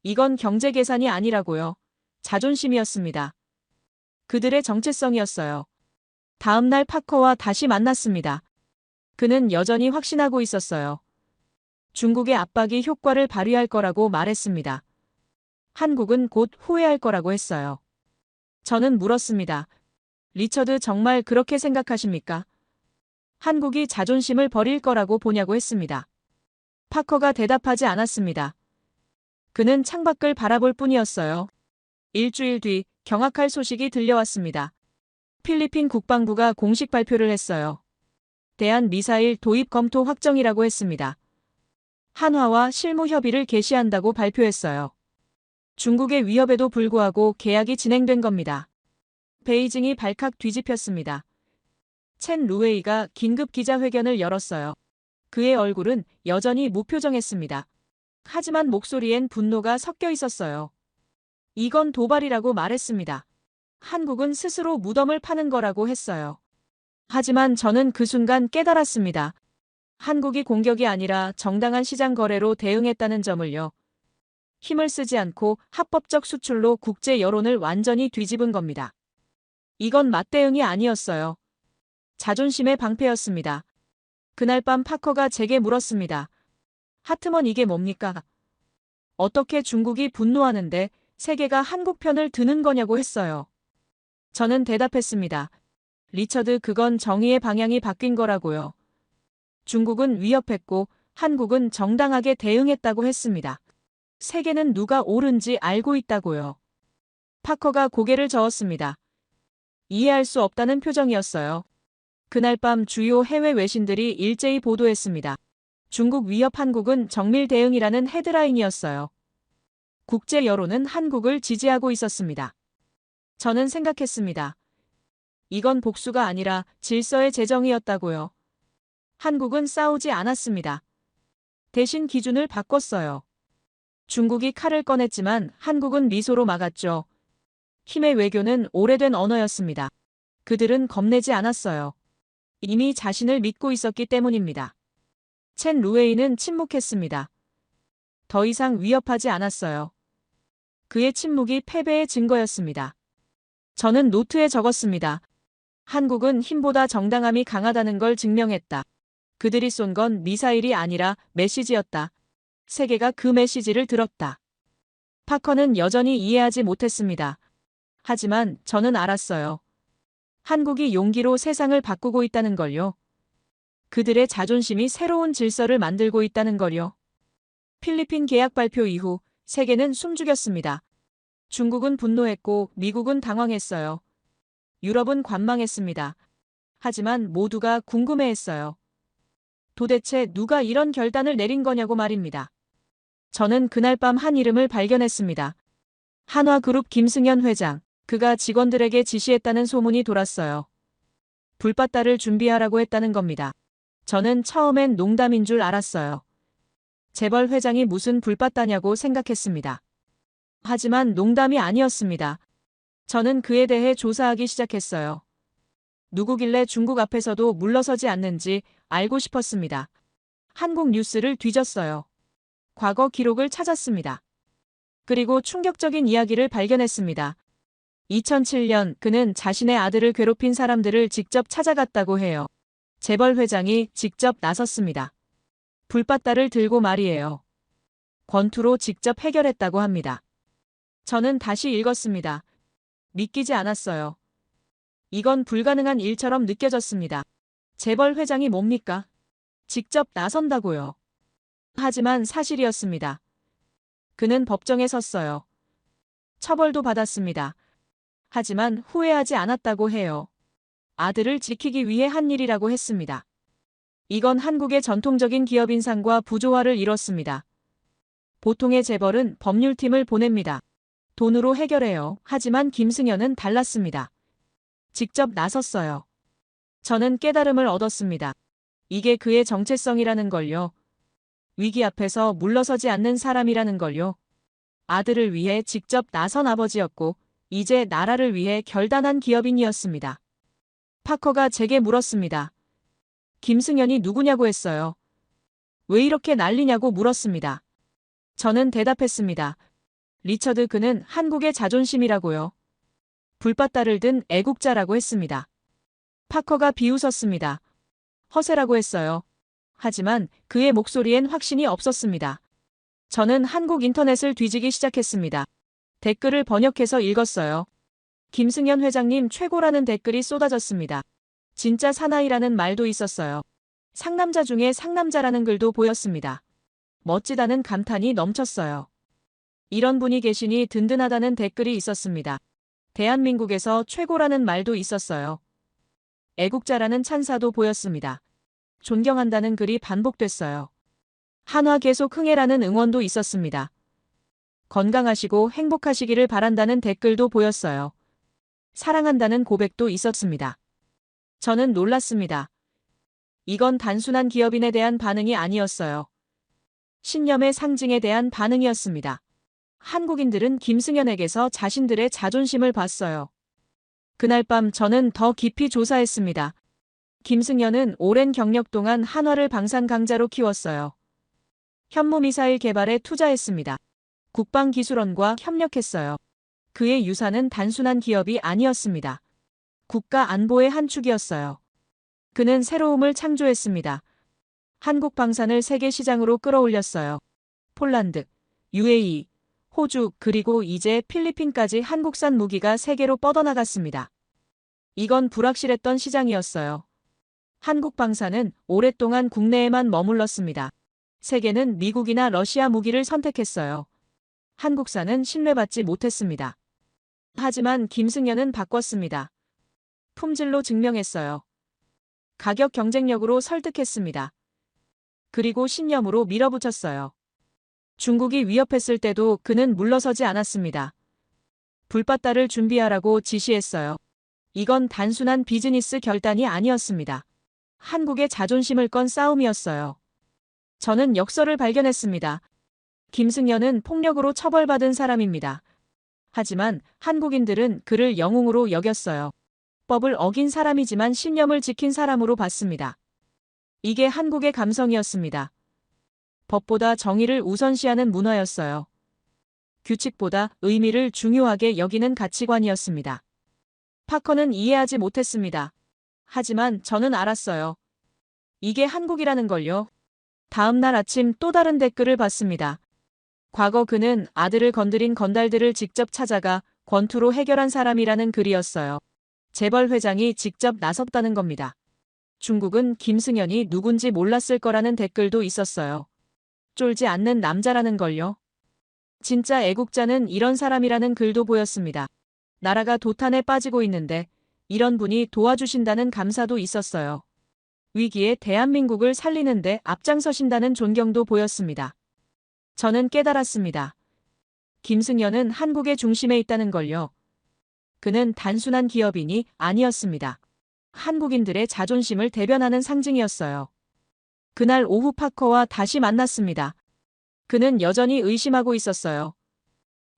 S4: 이건 경제 계산이 아니라고요. 자존심이었습니다. 그들의 정체성이었어요. 다음 날 파커와 다시 만났습니다. 그는 여전히 확신하고 있었어요. 중국의 압박이 효과를 발휘할 거라고 말했습니다. 한국은 곧 후회할 거라고 했어요. 저는 물었습니다. 리처드 정말 그렇게 생각하십니까? 한국이 자존심을 버릴 거라고 보냐고 했습니다. 파커가 대답하지 않았습니다. 그는 창밖을 바라볼 뿐이었어요. 일주일 뒤 경악할 소식이 들려왔습니다. 필리핀 국방부가 공식 발표를 했어요. 대한 미사일 도입 검토 확정이라고 했습니다. 한화와 실무 협의를 개시한다고 발표했어요. 중국의 위협에도 불구하고 계약이 진행된 겁니다. 베이징이 발칵 뒤집혔습니다. 첸 루웨이가 긴급 기자회견을 열었어요. 그의 얼굴은 여전히 무표정했습니다. 하지만 목소리엔 분노가 섞여 있었어요. 이건 도발이라고 말했습니다. 한국은 스스로 무덤을 파는 거라고 했어요. 하지만 저는 그 순간 깨달았습니다. 한국이 공격이 아니라 정당한 시장 거래로 대응했다는 점을요. 힘을 쓰지 않고 합법적 수출로 국제 여론을 완전히 뒤집은 겁니다. 이건 맞대응이 아니었어요. 자존심의 방패였습니다. 그날 밤 파커가 제게 물었습니다. 하트먼 이게 뭡니까? 어떻게 중국이 분노하는데 세계가 한국 편을 드는 거냐고 했어요. 저는 대답했습니다. 리처드 그건 정의의 방향이 바뀐 거라고요. 중국은 위협했고 한국은 정당하게 대응했다고 했습니다. 세계는 누가 옳은지 알고 있다고요. 파커가 고개를 저었습니다. 이해할 수 없다는 표정이었어요. 그날 밤 주요 해외 외신들이 일제히 보도했습니다. 중국 위협 한국은 정밀 대응이라는 헤드라인이었어요. 국제 여론은 한국을 지지하고 있었습니다. 저는 생각했습니다. 이건 복수가 아니라 질서의 재정이었다고요. 한국은 싸우지 않았습니다. 대신 기준을 바꿨어요. 중국이 칼을 꺼냈지만 한국은 미소로 막았죠. 힘의 외교는 오래된 언어였습니다. 그들은 겁내지 않았어요. 이미 자신을 믿고 있었기 때문입니다. 첸 루웨이는 침묵했습니다. 더 이상 위협하지 않았어요. 그의 침묵이 패배의 증거였습니다. 저는 노트에 적었습니다. 한국은 힘보다 정당함이 강하다는 걸 증명했다. 그들이 쏜 건 미사일이 아니라 메시지였다. 세계가 그 메시지를 들었다. 파커는 여전히 이해하지 못했습니다. 하지만 저는 알았어요. 한국이 용기로 세상을 바꾸고 있다는 걸요. 그들의 자존심이 새로운 질서를 만들고 있다는 걸요. 필리핀 계약 발표 이후 세계는 숨죽였습니다. 중국은 분노했고 미국은 당황했어요. 유럽은 관망했습니다. 하지만 모두가 궁금해했어요. 도대체 누가 이런 결단을 내린 거냐고 말입니다. 저는 그날 밤 한 이름을 발견했습니다. 한화그룹 김승현 회장. 그가 직원들에게 지시했다는 소문이 돌았어요. 불바다를 준비하라고 했다는 겁니다. 저는 처음엔 농담인 줄 알았어요. 재벌 회장이 무슨 불바다냐고 생각했습니다. 하지만 농담이 아니었습니다. 저는 그에 대해 조사하기 시작했어요. 누구길래 중국 앞에서도 물러서지 않는지 알고 싶었습니다. 한국 뉴스를 뒤졌어요. 과거 기록을 찾았습니다. 그리고 충격적인 이야기를 발견했습니다. 2007년 그는 자신의 아들을 괴롭힌 사람들을 직접 찾아갔다고 해요. 재벌 회장이 직접 나섰습니다. 불바다를 들고 말이에요. 권투로 직접 해결했다고 합니다. 저는 다시 읽었습니다. 믿기지 않았어요. 이건 불가능한 일처럼 느껴졌습니다. 재벌 회장이 뭡니까? 직접 나선다고요. 하지만 사실이었습니다. 그는 법정에 섰어요. 처벌도 받았습니다. 하지만 후회하지 않았다고 해요. 아들을 지키기 위해 한 일이라고 했습니다. 이건 한국의 전통적인 기업 인상과 부조화를 이뤘습니다. 보통의 재벌은 법률팀을 보냅니다. 돈으로 해결해요. 하지만 김승현은 달랐습니다. 직접 나섰어요. 저는 깨달음을 얻었습니다. 이게 그의 정체성이라는 걸요. 위기 앞에서 물러서지 않는 사람이라는 걸요. 아들을 위해 직접 나선 아버지였고 이제 나라를 위해 결단한 기업인이었습니다. 파커가 제게 물었습니다. 김승현이 누구냐고 했어요. 왜 이렇게 난리냐고 물었습니다. 저는 대답했습니다. 리처드 그는 한국의 자존심이라고요. 불바다를 든 애국자라고 했습니다. 파커가 비웃었습니다. 허세라고 했어요. 하지만 그의 목소리엔 확신이 없었습니다. 저는 한국 인터넷을 뒤지기 시작했습니다. 댓글을 번역해서 읽었어요. 김승현 회장님 최고라는 댓글이 쏟아졌습니다. 진짜 사나이라는 말도 있었어요. 상남자 중에 상남자라는 글도 보였습니다. 멋지다는 감탄이 넘쳤어요. 이런 분이 계시니 든든하다는 댓글이 있었습니다. 대한민국에서 최고라는 말도 있었어요. 애국자라는 찬사도 보였습니다. 존경한다는 글이 반복됐어요. 한화 계속 흥해라는 응원도 있었습니다. 건강하시고 행복하시기를 바란다는 댓글도 보였어요. 사랑한다는 고백도 있었습니다. 저는 놀랐습니다. 이건 단순한 기업인에 대한 반응이 아니었어요. 신념의 상징에 대한 반응이었습니다. 한국인들은 김승현에게서 자신들의 자존심을 봤어요. 그날 밤 저는 더 깊이 조사했습니다. 김승현은 오랜 경력 동안 한화를 방산 강자로 키웠어요. 현무미사일 개발에 투자했습니다. 국방기술원과 협력했어요. 그의 유산은 단순한 기업이 아니었습니다. 국가 안보의 한 축이었어요. 그는 새로움을 창조했습니다. 한국 방산을 세계 시장으로 끌어올렸어요. 폴란드, UAE, 호주 그리고 이제 필리핀까지 한국산 무기가 세계로 뻗어나갔습니다. 이건 불확실했던 시장이었어요. 한국 방산은 오랫동안 국내에만 머물렀습니다. 세계는 미국이나 러시아 무기를 선택했어요. 한국산은 신뢰받지 못했습니다. 하지만 김승현은 바꿨습니다. 품질로 증명했어요. 가격 경쟁력으로 설득했습니다. 그리고 신념으로 밀어붙였어요. 중국이 위협했을 때도 그는 물러서지 않았습니다. 불바다를 준비하라고 지시했어요. 이건 단순한 비즈니스 결단이 아니었습니다. 한국의 자존심을 건 싸움이었어요. 저는 역설을 발견했습니다. 김승현은 폭력으로 처벌받은 사람입니다. 하지만 한국인들은 그를 영웅으로 여겼어요. 법을 어긴 사람이지만 신념을 지킨 사람으로 봤습니다. 이게 한국의 감성이었습니다. 법보다 정의를 우선시하는 문화였어요. 규칙보다 의미를 중요하게 여기는 가치관이었습니다. 파커는 이해하지 못했습니다. 하지만 저는 알았어요. 이게 한국이라는 걸요. 다음 날 아침 또 다른 댓글을 봤습니다. 과거 그는 아들을 건드린 건달들을 직접 찾아가 권투로 해결한 사람이라는 글이었어요. 재벌 회장이 직접 나섰다는 겁니다. 중국은 김승현이 누군지 몰랐을 거라는 댓글도 있었어요. 쫄지 않는 남자라는 걸요. 진짜 애국자는 이런 사람이라는 글도 보였습니다. 나라가 도탄에 빠지고 있는데 이런 분이 도와주신다는 감사도 있었어요. 위기에 대한민국을 살리는데 앞장서신다는 존경도 보였습니다. 저는 깨달았습니다. 김승현은 한국의 중심에 있다는 걸요. 그는 단순한 기업인이 아니었습니다. 한국인들의 자존심을 대변하는 상징이었어요. 그날 오후 파커와 다시 만났습니다. 그는 여전히 의심하고 있었어요.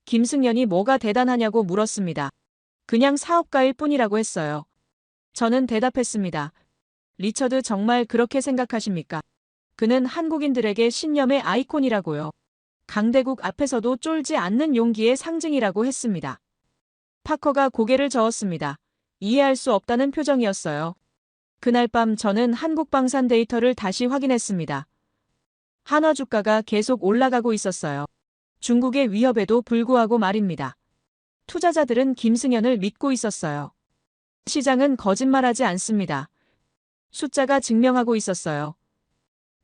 S4: 김승현이 뭐가 대단하냐고 물었습니다. 그냥 사업가일 뿐이라고 했어요. 저는 대답했습니다. 리처드 정말 그렇게 생각하십니까? 그는 한국인들에게 신념의 아이콘이라고요. 강대국 앞에서도 쫄지 않는 용기의 상징이라고 했습니다. 파커가 고개를 저었습니다. 이해할 수 없다는 표정이었어요. 그날 밤 저는 한국 방산 데이터를 다시 확인했습니다. 한화 주가가 계속 올라가고 있었어요. 중국의 위협에도 불구하고 말입니다. 투자자들은 김승현을 믿고 있었어요. 시장은 거짓말하지 않습니다. 숫자가 증명하고 있었어요.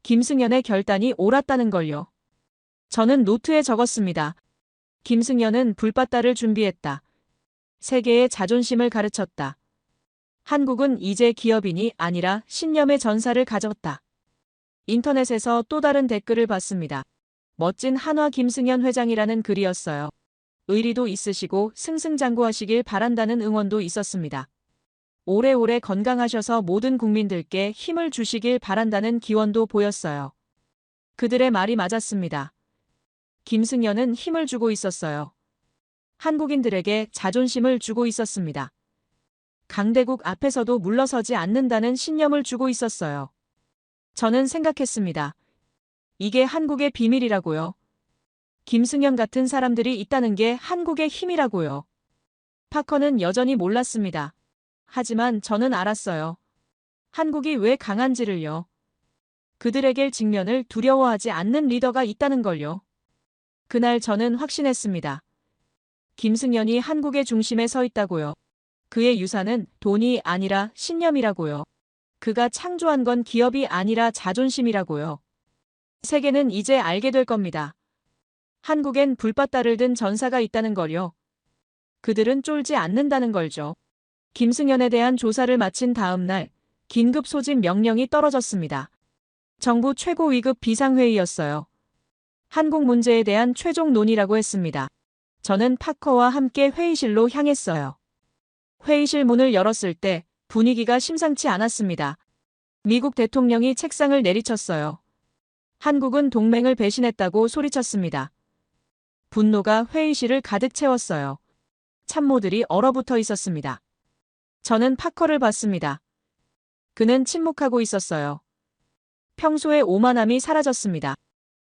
S4: 김승현의 결단이 옳았다는 걸요. 저는 노트에 적었습니다. 김승현은 불바다를 준비했다. 세계의 자존심을 가르쳤다. 한국은 이제 기업인이 아니라 신념의 전사를 가졌다. 인터넷에서 또 다른 댓글을 봤습니다. 멋진 한화 김승현 회장이라는 글이었어요. 의리도 있으시고 승승장구하시길 바란다는 응원도 있었습니다. 오래오래 건강하셔서 모든 국민들께 힘을 주시길 바란다는 기원도 보였어요. 그들의 말이 맞았습니다. 김승현은 힘을 주고 있었어요. 한국인들에게 자존심을 주고 있었습니다. 강대국 앞에서도 물러서지 않는다는 신념을 주고 있었어요. 저는 생각했습니다. 이게 한국의 비밀이라고요. 김승현 같은 사람들이 있다는 게 한국의 힘이라고요. 파커는 여전히 몰랐습니다. 하지만 저는 알았어요. 한국이 왜 강한지를요. 그들에게 직면을 두려워하지 않는 리더가 있다는 걸요. 그날 저는 확신했습니다. 김승연이 한국의 중심에 서 있다고요. 그의 유산은 돈이 아니라 신념이라고요. 그가 창조한 건 기업이 아니라 자존심이라고요. 세계는 이제 알게 될 겁니다. 한국엔 불바다를 든 전사가 있다는 걸요. 그들은 쫄지 않는다는 걸죠. 김승연에 대한 조사를 마친 다음 날 긴급 소집 명령이 떨어졌습니다. 정부 최고 위급 비상회의였어요. 한국 문제에 대한 최종 논의라고 했습니다. 저는 파커와 함께 회의실로 향했어요. 회의실 문을 열었을 때 분위기가 심상치 않았습니다. 미국 대통령이 책상을 내리쳤어요. 한국은 동맹을 배신했다고 소리쳤습니다. 분노가 회의실을 가득 채웠어요. 참모들이 얼어붙어 있었습니다. 저는 파커를 봤습니다. 그는 침묵하고 있었어요. 평소의 오만함이 사라졌습니다.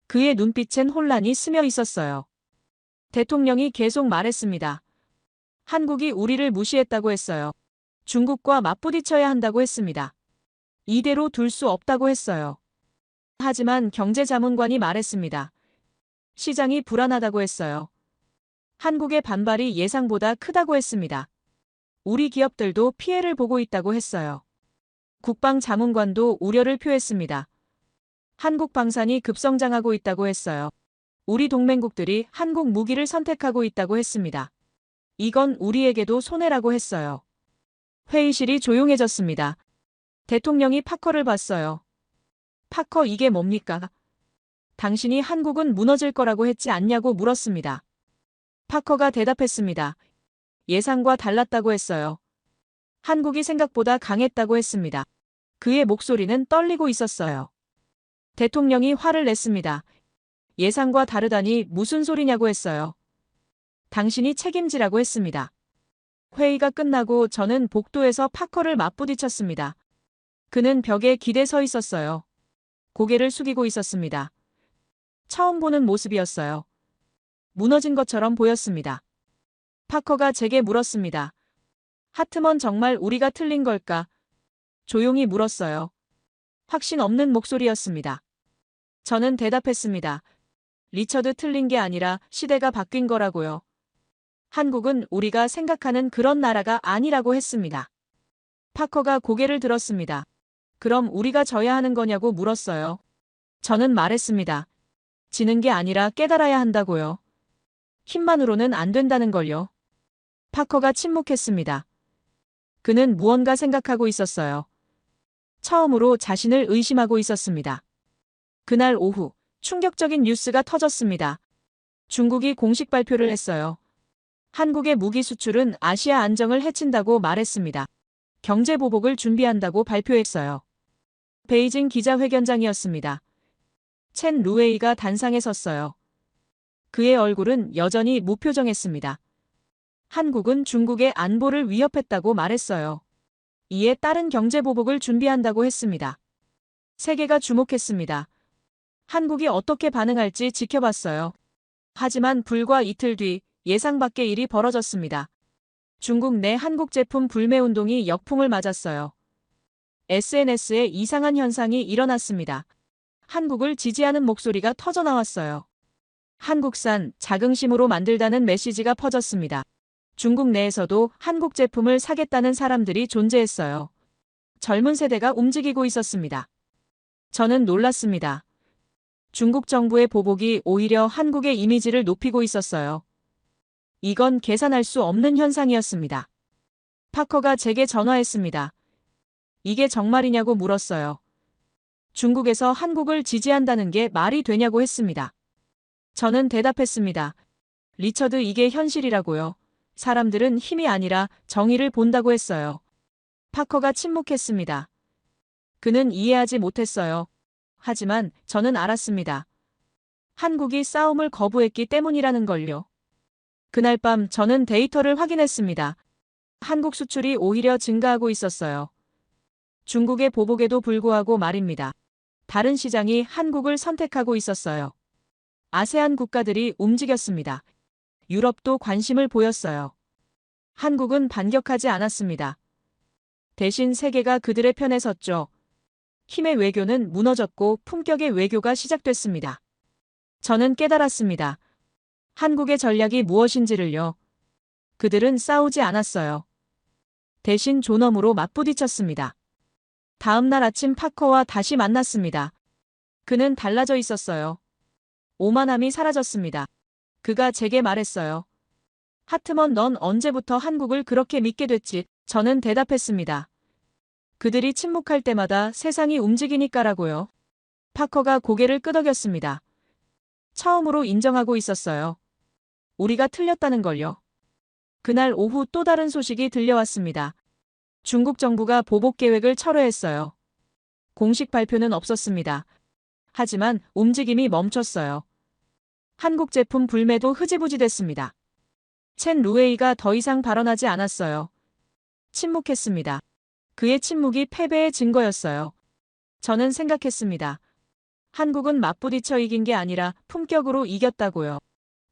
S4: 그의 눈빛엔 혼란이 스며 있었어요. 대통령이 계속 말했습니다. 한국이 우리를 무시했다고 했어요. 중국과 맞부딪혀야 한다고 했습니다. 이대로 둘 수 없다고 했어요. 하지만 경제자문관이 말했습니다. 시장이 불안하다고 했어요. 한국의 반발이 예상보다 크다고 했습니다. 우리 기업들도 피해를 보고 있다고 했어요. 국방자문관도 우려를 표했습니다. 한국 방산이 급성장하고 있다고 했어요. 우리 동맹국들이 한국 무기를 선택하고 있다고 했습니다. 이건 우리에게도 손해라고 했어요. 회의실이 조용해졌습니다. 대통령이 파커를 봤어요. 파커, 이게 뭡니까? 당신이 한국은 무너질 거라고 했지 않냐고 물었습니다. 파커가 대답했습니다. 예상과 달랐다고 했어요. 한국이 생각보다 강했다고 했습니다. 그의 목소리는 떨리고 있었어요. 대통령이 화를 냈습니다. 예상과 다르다니 무슨 소리냐고 했어요. 당신이 책임지라고 했습니다. 회의가 끝나고 저는 복도에서 파커를 맞부딪혔습니다. 그는 벽에 기대 서 있었어요. 고개를 숙이고 있었습니다. 처음 보는 모습이었어요. 무너진 것처럼 보였습니다. 파커가 제게 물었습니다. 하트먼, 정말 우리가 틀린 걸까? 조용히 물었어요. 확신 없는 목소리였습니다. 저는 대답했습니다. 리처드, 틀린 게 아니라 시대가 바뀐 거라고요. 한국은 우리가 생각하는 그런 나라가 아니라고 했습니다. 파커가 고개를 들었습니다. 그럼 우리가 져야 하는 거냐고 물었어요. 저는 말했습니다. 지는 게 아니라 깨달아야 한다고요. 힘만으로는 안 된다는 걸요. 파커가 침묵했습니다. 그는 무언가 생각하고 있었어요. 처음으로 자신을 의심하고 있었습니다. 그날 오후 충격적인 뉴스가 터졌습니다. 중국이 공식 발표를 했어요. 한국의 무기 수출은 아시아 안정을 해친다고 말했습니다. 경제 보복을 준비한다고 발표했어요. 베이징 기자회견장이었습니다. 첸 루웨이가 단상에 섰어요. 그의 얼굴은 여전히 무표정했습니다. 한국은 중국의 안보를 위협했다고 말했어요. 이에 따른 경제 보복을 준비한다고 했습니다. 세계가 주목했습니다. 한국이 어떻게 반응할지 지켜봤어요. 하지만 불과 이틀 뒤 예상 밖의 일이 벌어졌습니다. 중국 내 한국 제품 불매 운동이 역풍을 맞았어요. SNS에 이상한 현상이 일어났습니다. 한국을 지지하는 목소리가 터져나왔어요. 한국산 자긍심으로 만들다는 메시지가 퍼졌습니다. 중국 내에서도 한국 제품을 사겠다는 사람들이 존재했어요. 젊은 세대가 움직이고 있었습니다. 저는 놀랐습니다. 중국 정부의 보복이 오히려 한국의 이미지를 높이고 있었어요. 이건 계산할 수 없는 현상이었습니다. 파커가 제게 전화했습니다. 이게 정말이냐고 물었어요. 중국에서 한국을 지지한다는 게 말이 되냐고 했습니다. 저는 대답했습니다. 리처드, 이게 현실이라고요. 사람들은 힘이 아니라 정의를 본다고 했어요. 파커가 침묵했습니다. 그는 이해하지 못했어요. 하지만 저는 알았습니다. 한국이 싸움을 거부했기 때문이라는 걸요. 그날 밤 저는 데이터를 확인했습니다. 한국 수출이 오히려 증가하고 있었어요. 중국의 보복에도 불구하고 말입니다. 다른 시장이 한국을 선택하고 있었어요. 아세안 국가들이 움직였습니다. 유럽도 관심을 보였어요. 한국은 반격하지 않았습니다. 대신 세계가 그들의 편에 섰죠. 힘의 외교는 무너졌고 품격의 외교가 시작됐습니다. 저는 깨달았습니다. 한국의 전략이 무엇인지를요. 그들은 싸우지 않았어요. 대신 존엄으로 맞부딪혔습니다. 다음 날 아침 파커와 다시 만났습니다. 그는 달라져 있었어요. 오만함이 사라졌습니다. 그가 제게 말했어요. 하트먼, 넌 언제부터 한국을 그렇게 믿게 됐지? 저는 대답했습니다. 그들이 침묵할 때마다 세상이 움직이니까라고요. 파커가 고개를 끄덕였습니다. 처음으로 인정하고 있었어요. 우리가 틀렸다는 걸요. 그날 오후 또 다른 소식이 들려왔습니다. 중국 정부가 보복 계획을 철회했어요. 공식 발표는 없었습니다. 하지만 움직임이 멈췄어요. 한국 제품 불매도 흐지부지 됐습니다. 첸 루웨이가 더 이상 발언하지 않았어요. 침묵했습니다. 그의 침묵이 패배의 증거였어요. 저는 생각했습니다. 한국은 맞부딪혀 이긴 게 아니라 품격으로 이겼다고요.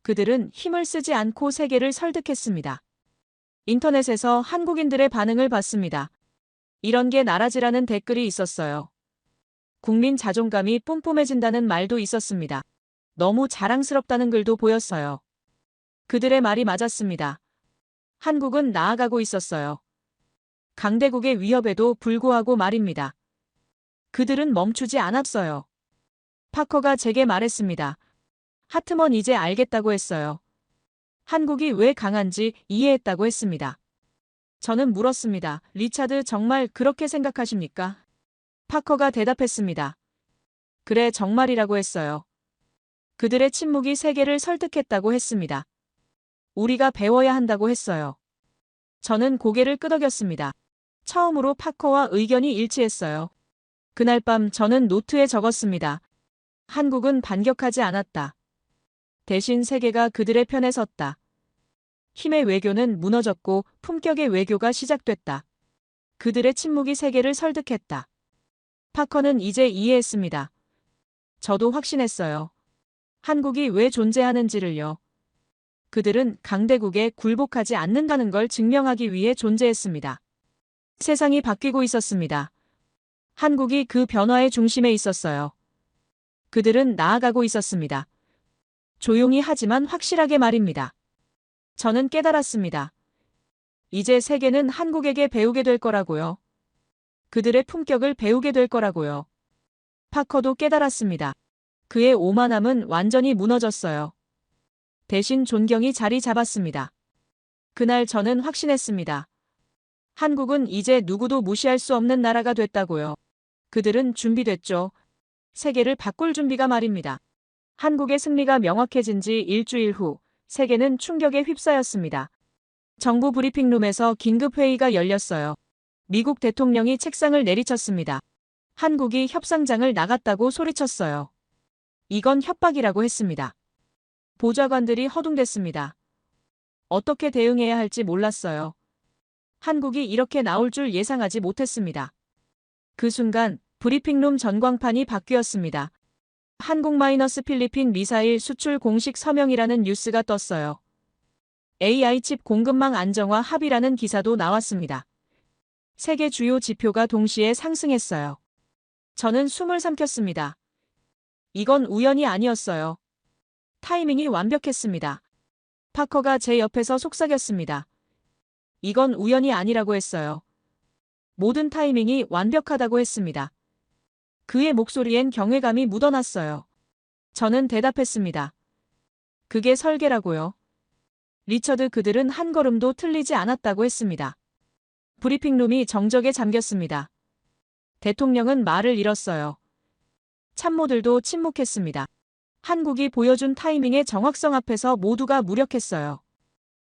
S4: 그들은 힘을 쓰지 않고 세계를 설득했습니다. 인터넷에서 한국인들의 반응을 봤습니다. 이런 게 나라지라는 댓글이 있었어요. 국민 자존감이 뿜뿜해진다는 말도 있었습니다. 너무 자랑스럽다는 글도 보였어요. 그들의 말이 맞았습니다. 한국은 나아가고 있었어요. 강대국의 위협에도 불구하고 말입니다. 그들은 멈추지 않았어요. 파커가 제게 말했습니다. 하트먼, 이제 알겠다고 했어요. 한국이 왜 강한지 이해했다고 했습니다. 저는 물었습니다. 리차드, 정말 그렇게 생각하십니까? 파커가 대답했습니다. 그래, 정말이라고 했어요. 그들의 침묵이 세계를 설득했다고 했습니다. 우리가 배워야 한다고 했어요. 저는 고개를 끄덕였습니다. 처음으로 파커와 의견이 일치했어요. 그날 밤 저는 노트에 적었습니다. 한국은 반격하지 않았다. 대신 세계가 그들의 편에 섰다. 힘의 외교는 무너졌고 품격의 외교가 시작됐다. 그들의 침묵이 세계를 설득했다. 파커는 이제 이해했습니다. 저도 확신했어요. 한국이 왜 존재하는지를요. 그들은 강대국에 굴복하지 않는다는 걸 증명하기 위해 존재했습니다. 세상이 바뀌고 있었습니다. 한국이 그 변화의 중심에 있었어요. 그들은 나아가고 있었습니다. 조용히 하지만 확실하게 말입니다. 저는 깨달았습니다. 이제 세계는 한국에게 배우게 될 거라고요. 그들의 품격을 배우게 될 거라고요. 파커도 깨달았습니다. 그의 오만함은 완전히 무너졌어요. 대신 존경이 자리 잡았습니다. 그날 저는 확신했습니다. 한국은 이제 누구도 무시할 수 없는 나라가 됐다고요. 그들은 준비됐죠. 세계를 바꿀 준비가 말입니다. 한국의 승리가 명확해진 지 일주일 후 세계는 충격에 휩싸였습니다. 정부 브리핑룸에서 긴급 회의가 열렸어요. 미국 대통령이 책상을 내리쳤습니다. 한국이 협상장을 나갔다고 소리쳤어요. 이건 협박이라고 했습니다. 보좌관들이 허둥댔습니다. 어떻게 대응해야 할지 몰랐어요. 한국이 이렇게 나올 줄 예상하지 못했습니다. 그 순간 브리핑룸 전광판이 바뀌었습니다. 한국-필리핀 미사일 수출 공식 서명이라는 뉴스가 떴어요. AI 칩 공급망 안정화 합의라는 기사도 나왔습니다. 세계 주요 지표가 동시에 상승했어요. 저는 숨을 삼켰습니다. 이건 우연이 아니었어요. 타이밍이 완벽했습니다. 파커가 제 옆에서 속삭였습니다. 이건 우연이 아니라고 했어요. 모든 타이밍이 완벽하다고 했습니다. 그의 목소리엔 경외감이 묻어났어요. 저는 대답했습니다. 그게 설계라고요. 리처드, 그들은 한 걸음도 틀리지 않았다고 했습니다. 브리핑룸이 정적에 잠겼습니다. 대통령은 말을 잃었어요. 참모들도 침묵했습니다. 한국이 보여준 타이밍의 정확성 앞에서 모두가 무력했어요.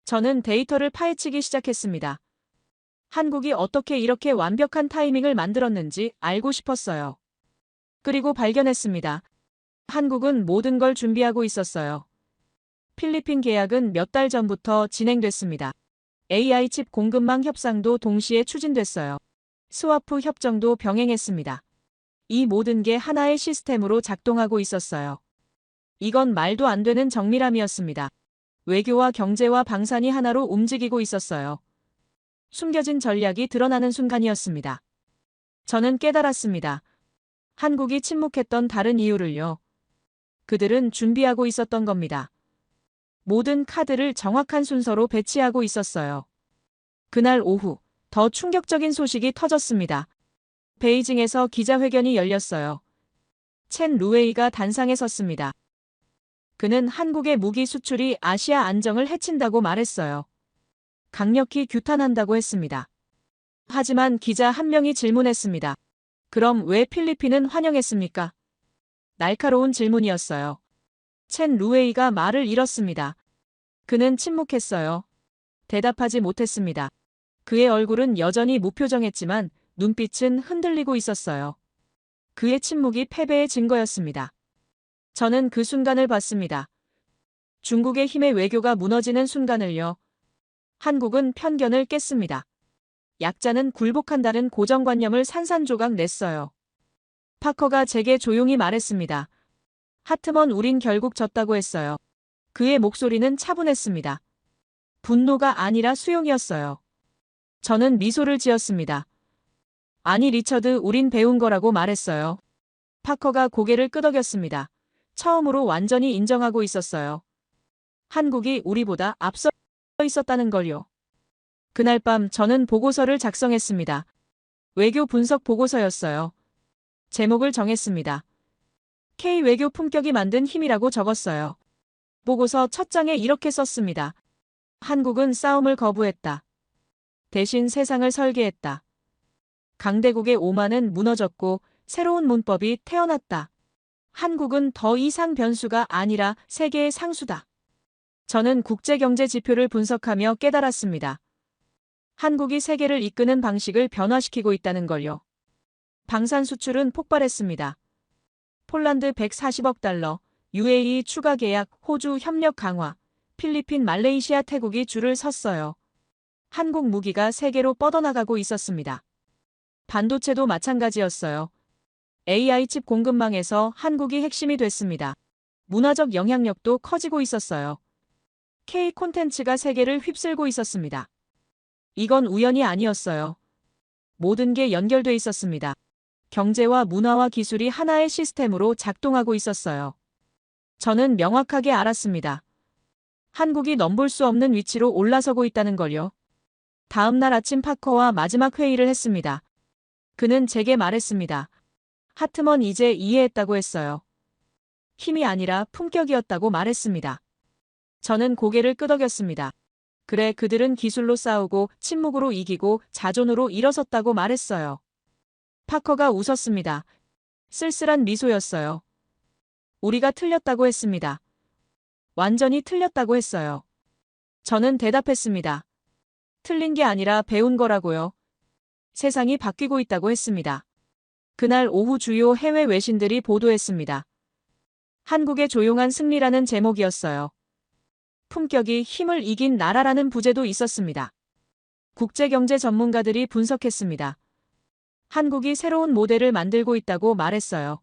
S4: 저는 데이터를 파헤치기 시작했습니다. 한국이 어떻게 이렇게 완벽한 타이밍을 만들었는지 알고 싶었어요. 그리고 발견했습니다. 한국은 모든 걸 준비하고 있었어요. 필리핀 계약은 몇 달 전부터 진행됐습니다. AI 칩 공급망 협상도 동시에 추진됐어요. 스와프 협정도 병행했습니다. 이 모든 게 하나의 시스템으로 작동하고 있었어요. 이건 말도 안 되는 정밀함이었습니다. 외교와 경제와 방산이 하나로 움직이고 있었어요. 숨겨진 전략이 드러나는 순간이었습니다. 저는 깨달았습니다. 한국이 침묵했던 다른 이유를요. 그들은 준비하고 있었던 겁니다. 모든 카드를 정확한 순서로 배치하고 있었어요. 그날 오후 더 충격적인 소식이 터졌습니다. 베이징에서 기자회견이 열렸어요. 첸 루웨이가 단상에 섰습니다. 그는 한국의 무기 수출이 아시아 안정을 해친다고 말했어요. 강력히 규탄한다고 했습니다. 하지만 기자 한 명이 질문했습니다. 그럼 왜 필리핀은 환영했습니까? 날카로운 질문이었어요. 첸 루웨이가 말을 잃었습니다. 그는 침묵했어요. 대답하지 못했습니다. 그의 얼굴은 여전히 무표정했지만 눈빛은 흔들리고 있었어요. 그의 침묵이 패배의 증거였습니다. 저는 그 순간을 봤습니다. 중국의 힘의 외교가 무너지는 순간을요. 한국은 편견을 깼습니다. 약자는 굴복한다는 고정관념을 산산조각 냈어요. 파커가 제게 조용히 말했습니다. 하트먼 우린 결국 졌다고 했어요. 그의 목소리는 차분했습니다. 분노가 아니라 수용이었어요. 저는 미소를 지었습니다. 아니 리처드 우린 배운 거라고 말했어요. 파커가 고개를 끄덕였습니다. 처음으로 완전히 인정하고 있었어요. 한국이 우리보다 앞서 있었다는 걸요. 그날 밤 저는 보고서를 작성했습니다. 외교 분석 보고서였어요. 제목을 정했습니다. K 외교 품격이 만든 힘이라고 적었어요. 보고서 첫 장에 이렇게 썼습니다. 한국은 싸움을 거부했다. 대신 세상을 설계했다. 강대국의 오만은 무너졌고 새로운 문법이 태어났다. 한국은 더 이상 변수가 아니라 세계의 상수다. 저는 국제경제 지표를 분석하며 깨달았습니다. 한국이 세계를 이끄는 방식을 변화시키고 있다는 걸요. 방산 수출은 폭발했습니다. 폴란드 140억 달러, UAE 추가 계약, 호주 협력 강화, 필리핀, 말레이시아, 태국이 줄을 섰어요. 한국 무기가 세계로 뻗어나가고 있었습니다. 반도체도 마찬가지였어요. AI 칩 공급망에서 한국이 핵심이 됐습니다. 문화적 영향력도 커지고 있었어요. K 콘텐츠가 세계를 휩쓸고 있었습니다. 이건 우연이 아니었어요. 모든 게 연결돼 있었습니다. 경제와 문화와 기술이 하나의 시스템으로 작동하고 있었어요. 저는 명확하게 알았습니다. 한국이 넘볼 수 없는 위치로 올라서고 있다는 걸요. 다음 날 아침 파커와 마지막 회의를 했습니다. 그는 제게 말했습니다. 하트먼 이제 이해했다고 했어요. 힘이 아니라 품격이었다고 말했습니다. 저는 고개를 끄덕였습니다. 그래, 그들은 기술로 싸우고 침묵으로 이기고 자존으로 일어섰다고 말했어요. 파커가 웃었습니다. 쓸쓸한 미소였어요. 우리가 틀렸다고 했습니다. 완전히 틀렸다고 했어요. 저는 대답했습니다. 틀린 게 아니라 배운 거라고요. 세상이 바뀌고 있다고 했습니다. 그날 오후 주요 해외 외신들이 보도했습니다. 한국의 조용한 승리라는 제목이었어요. 품격이 힘을 이긴 나라라는 부제도 있었습니다. 국제경제 전문가들이 분석했습니다. 한국이 새로운 모델을 만들고 있다고 말했어요.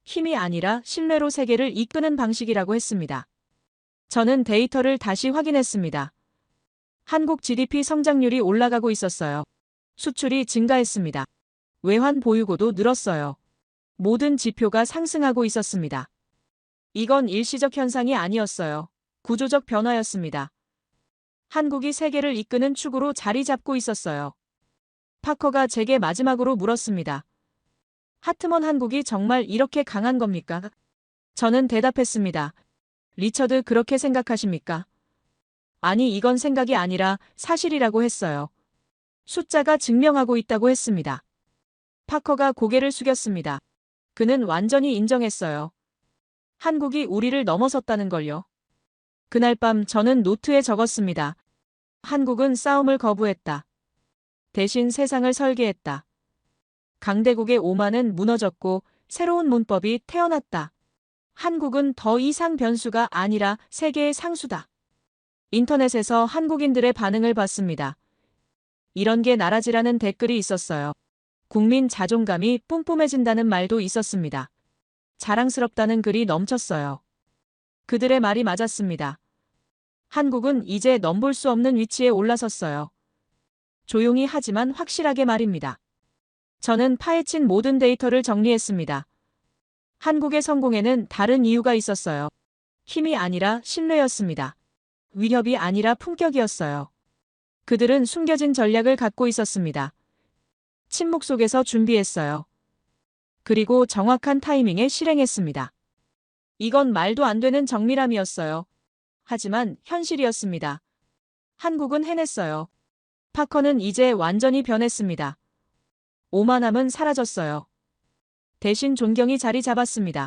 S4: 힘이 아니라 신뢰로 세계를 이끄는 방식이라고 했습니다. 저는 데이터를 다시 확인했습니다. 한국 GDP 성장률이 올라가고 있었어요. 수출이 증가했습니다. 외환 보유고도 늘었어요. 모든 지표가 상승하고 있었습니다. 이건 일시적 현상이 아니었어요. 구조적 변화였습니다. 한국이 세계를 이끄는 축으로 자리 잡고 있었어요. 파커가 제게 마지막으로 물었습니다. 하트먼 한국이 정말 이렇게 강한 겁니까? 저는 대답했습니다. 리처드 그렇게 생각하십니까? 아니 이건 생각이 아니라 사실이라고 했어요. 숫자가 증명하고 있다고 했습니다. 파커가 고개를 숙였습니다. 그는 완전히 인정했어요. 한국이 우리를 넘어섰다는 걸요. 그날 밤 저는 노트에 적었습니다. 한국은 싸움을 거부했다. 대신 세상을 설계했다. 강대국의 오만은 무너졌고 새로운 문법이 태어났다. 한국은 더 이상 변수가 아니라 세계의 상수다. 인터넷에서 한국인들의 반응을 봤습니다. 이런 게 나라지라는 댓글이 있었어요. 국민 자존감이 뿜뿜해진다는 말도 있었습니다. 자랑스럽다는 글이 넘쳤어요. 그들의 말이 맞았습니다. 한국은 이제 넘볼 수 없는 위치에 올라섰어요. 조용히 하지만 확실하게 말입니다. 저는 파헤친 모든 데이터를 정리했습니다. 한국의 성공에는 다른 이유가 있었어요. 힘이 아니라 신뢰였습니다. 위협이 아니라 품격이었어요. 그들은 숨겨진 전략을 갖고 있었습니다. 침묵 속에서 준비했어요. 그리고 정확한 타이밍에 실행했습니다. 이건 말도 안 되는 정밀함이었어요. 하지만 현실이었습니다. 한국은 해냈어요. 파커는 이제 완전히 변했습니다. 오만함은 사라졌어요. 대신 존경이 자리 잡았습니다.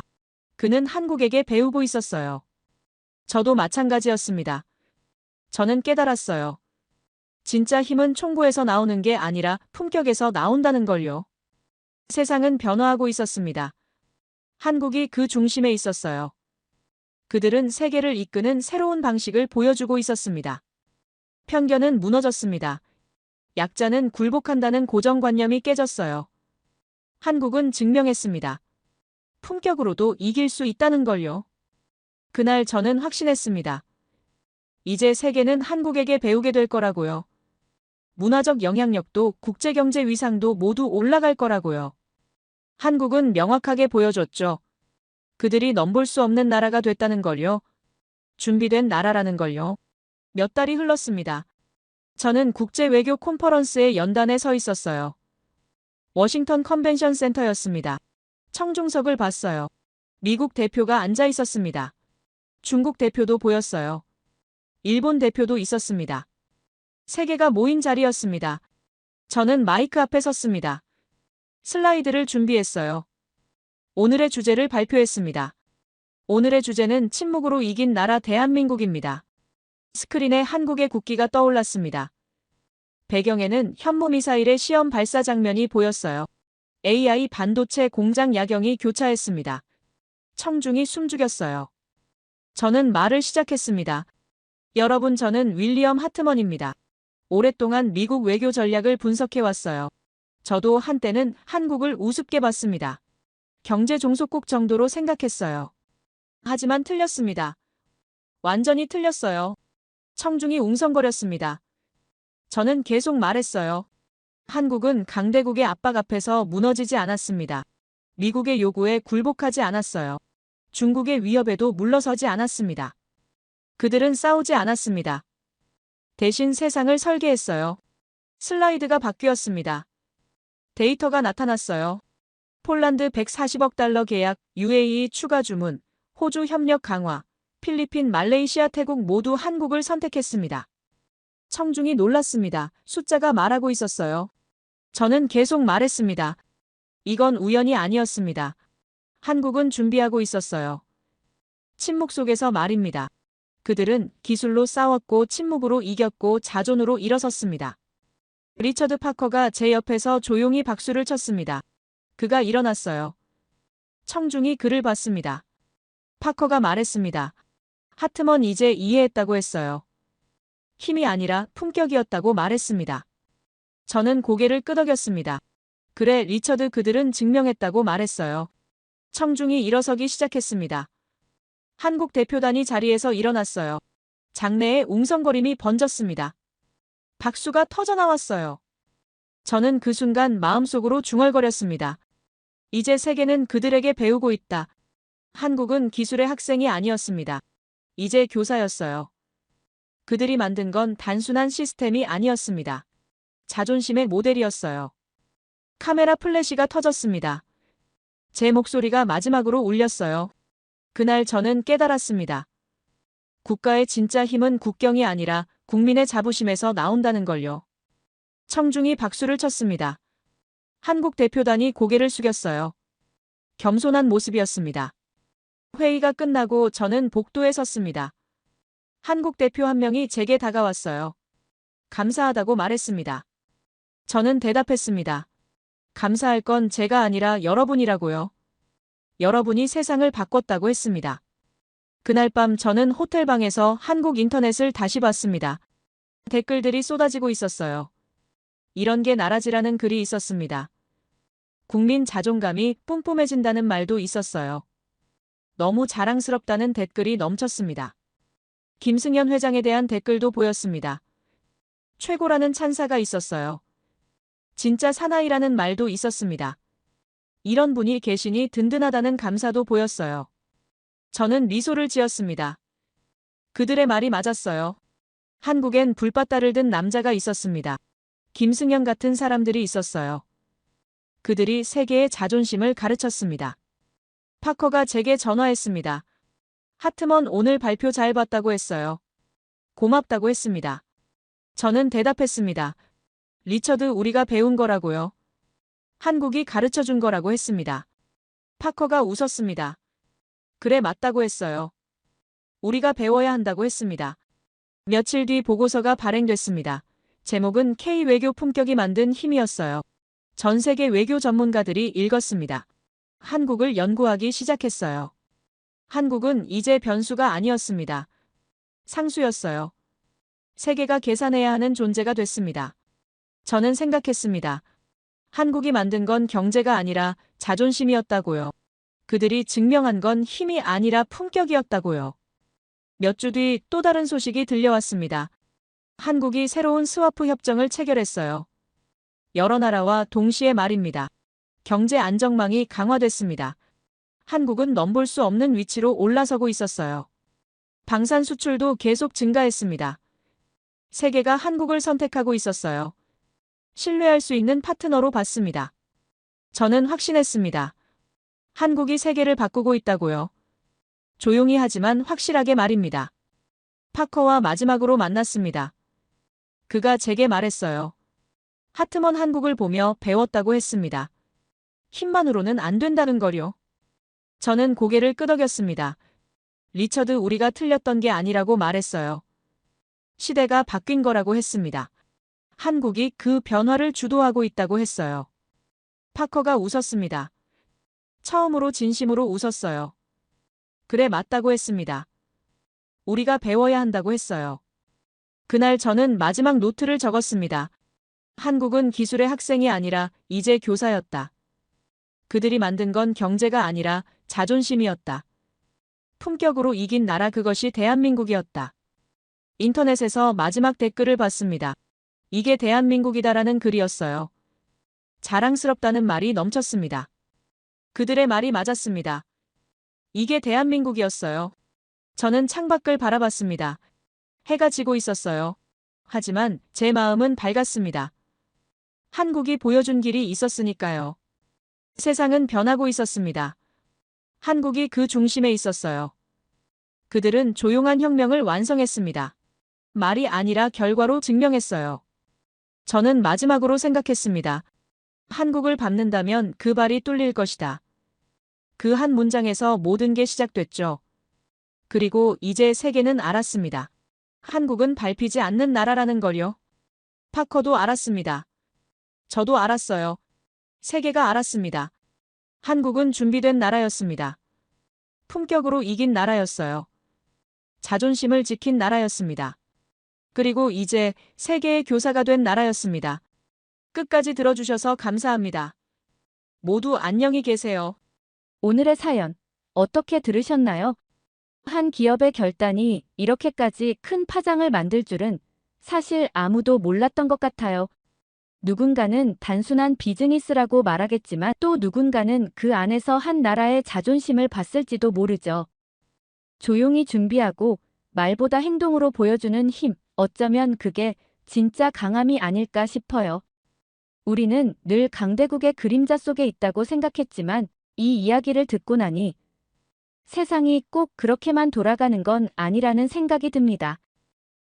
S4: 그는 한국에게 배우고 있었어요. 저도 마찬가지였습니다. 저는 깨달았어요. 진짜 힘은 총구에서 나오는 게 아니라 품격에서 나온다는 걸요. 세상은 변화하고 있었습니다. 한국이 그 중심에 있었어요. 그들은 세계를 이끄는 새로운 방식을 보여주고 있었습니다. 편견은 무너졌습니다. 약자는 굴복한다는 고정관념이 깨졌어요. 한국은 증명했습니다. 품격으로도 이길 수 있다는 걸요. 그날 저는 확신했습니다. 이제 세계는 한국에게 배우게 될 거라고요. 문화적 영향력도 국제경제 위상도 모두 올라갈 거라고요. 한국은 명확하게 보여줬죠. 그들이 넘볼 수 없는 나라가 됐다는 걸요. 준비된 나라라는 걸요. 몇 달이 흘렀습니다. 저는 국제 외교 콘퍼런스의 연단에 서 있었어요. 워싱턴 컨벤션 센터였습니다. 청중석을 봤어요. 미국 대표가 앉아 있었습니다. 중국 대표도 보였어요. 일본 대표도 있었습니다. 세계가 모인 자리였습니다. 저는 마이크 앞에 섰습니다. 슬라이드를 준비했어요. 오늘의 주제를 발표했습니다. 오늘의 주제는 침묵으로 이긴 나라 대한민국입니다. 스크린에 한국의 국기가 떠올랐습니다. 배경에는 현무미사일의 시험 발사 장면이 보였어요. AI 반도체 공장 야경이 교차했습니다. 청중이 숨죽였어요. 저는 말을 시작했습니다. 여러분, 저는 윌리엄 하트먼입니다. 오랫동안 미국 외교 전략을 분석해왔어요. 저도 한때는 한국을 우습게 봤습니다. 경제 종속국 정도로 생각했어요. 하지만 틀렸습니다. 완전히 틀렸어요. 청중이 웅성거렸습니다. 저는 계속 말했어요. 한국은 강대국의 압박 앞에서 무너지지 않았습니다. 미국의 요구에 굴복하지 않았어요. 중국의 위협에도 물러서지 않았습니다. 그들은 싸우지 않았습니다. 대신 세상을 설계했어요. 슬라이드가 바뀌었습니다. 데이터가 나타났어요. 폴란드 140억 달러 계약, UAE 추가 주문, 호주 협력 강화, 필리핀, 말레이시아, 태국 모두 한국을 선택했습니다. 청중이 놀랐습니다. 숫자가 말하고 있었어요. 저는 계속 말했습니다. 이건 우연이 아니었습니다. 한국은 준비하고 있었어요. 침묵 속에서 말입니다. 그들은 기술로 싸웠고 침묵으로 이겼고 자존으로 일어섰습니다. 리처드 파커가 제 옆에서 조용히 박수를 쳤습니다. 그가 일어났어요. 청중이 그를 봤습니다. 파커가 말했습니다. 하트먼 이제 이해했다고 했어요. 힘이 아니라 품격이었다고 말했습니다. 저는 고개를 끄덕였습니다. 그래, 리처드, 그들은 증명했다고 말했어요. 청중이 일어서기 시작했습니다. 한국 대표단이 자리에서 일어났어요. 장내에 웅성거림이 번졌습니다. 박수가 터져나왔어요. 저는 그 순간 마음속으로 중얼거렸습니다. 이제 세계는 그들에게 배우고 있다. 한국은 기술의 학생이 아니었습니다. 이제 교사였어요. 그들이 만든 건 단순한 시스템이 아니었습니다. 자존심의 모델이었어요. 카메라 플래시가 터졌습니다. 제 목소리가 마지막으로 울렸어요. 그날 저는 깨달았습니다. 국가의 진짜 힘은 국경이 아니라 국민의 자부심에서 나온다는 걸요. 청중이 박수를 쳤습니다. 한국 대표단이 고개를 숙였어요. 겸손한 모습이었습니다. 회의가 끝나고 저는 복도에 섰습니다. 한국 대표 한 명이 제게 다가왔어요. 감사하다고 말했습니다. 저는 대답했습니다. 감사할 건 제가 아니라 여러분이라고요. 여러분이 세상을 바꿨다고 했습니다. 그날 밤 저는 호텔방에서 한국 인터넷을 다시 봤습니다. 댓글들이 쏟아지고 있었어요. 이런 게 나라지라는 글이 있었습니다. 국민 자존감이 뿜뿜해진다는 말도 있었어요. 너무 자랑스럽다는 댓글이 넘쳤습니다. 김승현 회장에 대한 댓글도 보였습니다. 최고라는 찬사가 있었어요. 진짜 사나이라는 말도 있었습니다. 이런 분이 계시니 든든하다는 감사도 보였어요. 저는 미소를 지었습니다. 그들의 말이 맞았어요. 한국엔 불바다를 든 남자가 있었습니다. 김승현 같은 사람들이 있었어요. 그들이 세계의 자존심을 가르쳤습니다. 파커가 제게 전화했습니다. 하트먼 오늘 발표 잘 봤다고 했어요. 고맙다고 했습니다. 저는 대답했습니다. 리처드 우리가 배운 거라고요. 한국이 가르쳐 준 거라고 했습니다. 파커가 웃었습니다. 그래 맞다고 했어요. 우리가 배워야 한다고 했습니다. 며칠 뒤 보고서가 발행됐습니다. 제목은 K-외교 품격이 만든 힘이었어요. 전 세계 외교 전문가들이 읽었습니다. 한국을 연구하기 시작했어요. 한국은 이제 변수가 아니었습니다. 상수였어요. 세계가 계산해야 하는 존재가 됐습니다. 저는 생각했습니다. 한국이 만든 건 경제가 아니라 자존심이었다고요. 그들이 증명한 건 힘이 아니라 품격이었다고요. 몇 주 뒤 또 다른 소식이 들려왔습니다. 한국이 새로운 스와프 협정을 체결했어요. 여러 나라와 동시에 말입니다. 경제 안정망이 강화됐습니다. 한국은 넘볼 수 없는 위치로 올라서고 있었어요. 방산 수출도 계속 증가했습니다. 세계가 한국을 선택하고 있었어요. 신뢰할 수 있는 파트너로 봤습니다. 저는 확신했습니다. 한국이 세계를 바꾸고 있다고요. 조용히 하지만 확실하게 말입니다. 파커와 마지막으로 만났습니다. 그가 제게 말했어요. 하트먼 한국을 보며 배웠다고 했습니다. 힘만으로는 안 된다는 거요. 저는 고개를 끄덕였습니다. 리처드 우리가 틀렸던 게 아니라고 말했어요. 시대가 바뀐 거라고 했습니다. 한국이 그 변화를 주도하고 있다고 했어요. 파커가 웃었습니다. 처음으로 진심으로 웃었어요. 그래 맞다고 했습니다. 우리가 배워야 한다고 했어요. 그날 저는 마지막 노트를 적었습니다. 한국은 기술의 학생이 아니라 이제 교사였다. 그들이 만든 건 경제가 아니라 자존심이었다. 품격으로 이긴 나라 그것이 대한민국이었다. 인터넷에서 마지막 댓글을 봤습니다. 이게 대한민국이다라는 글이었어요. 자랑스럽다는 말이 넘쳤습니다. 그들의 말이 맞았습니다. 이게 대한민국이었어요. 저는 창밖을 바라봤습니다. 해가 지고 있었어요. 하지만 제 마음은 밝았습니다. 한국이 보여준 길이 있었으니까요. 세상은 변하고 있었습니다. 한국이 그 중심에 있었어요. 그들은 조용한 혁명을 완성했습니다. 말이 아니라 결과로 증명했어요. 저는 마지막으로 생각했습니다. 한국을 밟는다면 그 발이 뚫릴 것이다. 그 한 문장에서 모든 게 시작됐죠. 그리고 이제 세계는 알았습니다. 한국은 밟히지 않는 나라라는 걸요. 파커도 알았습니다. 저도 알았어요. 세계가 알았습니다. 한국은 준비된 나라였습니다. 품격으로 이긴 나라였어요. 자존심을 지킨 나라였습니다. 그리고 이제 세계의 교사가 된 나라였습니다. 끝까지 들어주셔서 감사합니다. 모두 안녕히 계세요.
S3: 오늘의 사연 어떻게 들으셨나요? 한 기업의 결단이 이렇게까지 큰 파장을 만들 줄은 사실 아무도 몰랐던 것 같아요. 누군가는 단순한 비즈니스라고 말하겠지만 또 누군가는 그 안에서 한 나라의 자존심을 봤을지도 모르죠. 조용히 준비하고 말보다 행동으로 보여주는 힘, 어쩌면 그게 진짜 강함이 아닐까 싶어요. 우리는 늘 강대국의 그림자 속에 있다고 생각했지만 이 이야기를 듣고 나니 세상이 꼭 그렇게만 돌아가는 건 아니라는 생각이 듭니다.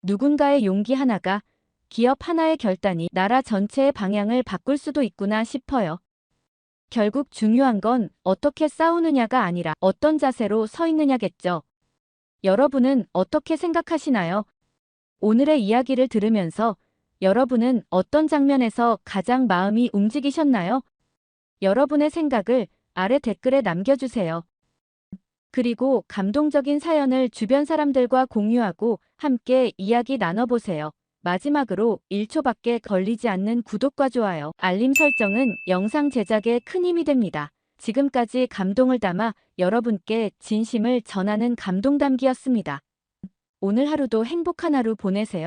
S3: 누군가의 용기 하나가, 기업 하나의 결단이 나라 전체의 방향을 바꿀 수도 있구나 싶어요. 결국 중요한 건 어떻게 싸우느냐가 아니라 어떤 자세로 서 있느냐겠죠. 여러분은 어떻게 생각하시나요? 오늘의 이야기를 들으면서 여러분은 어떤 장면에서 가장 마음이 움직이셨나요? 여러분의 생각을 아래 댓글에 남겨주세요. 그리고 감동적인 사연을 주변 사람들과 공유하고 함께 이야기 나눠보세요. 마지막으로 1초밖에 걸리지 않는 구독과 좋아요, 알림 설정은 영상 제작에 큰 힘이 됩니다. 지금까지 감동을 담아 여러분께 진심을 전하는 감동담기였습니다. 오늘 하루도 행복한 하루 보내세요.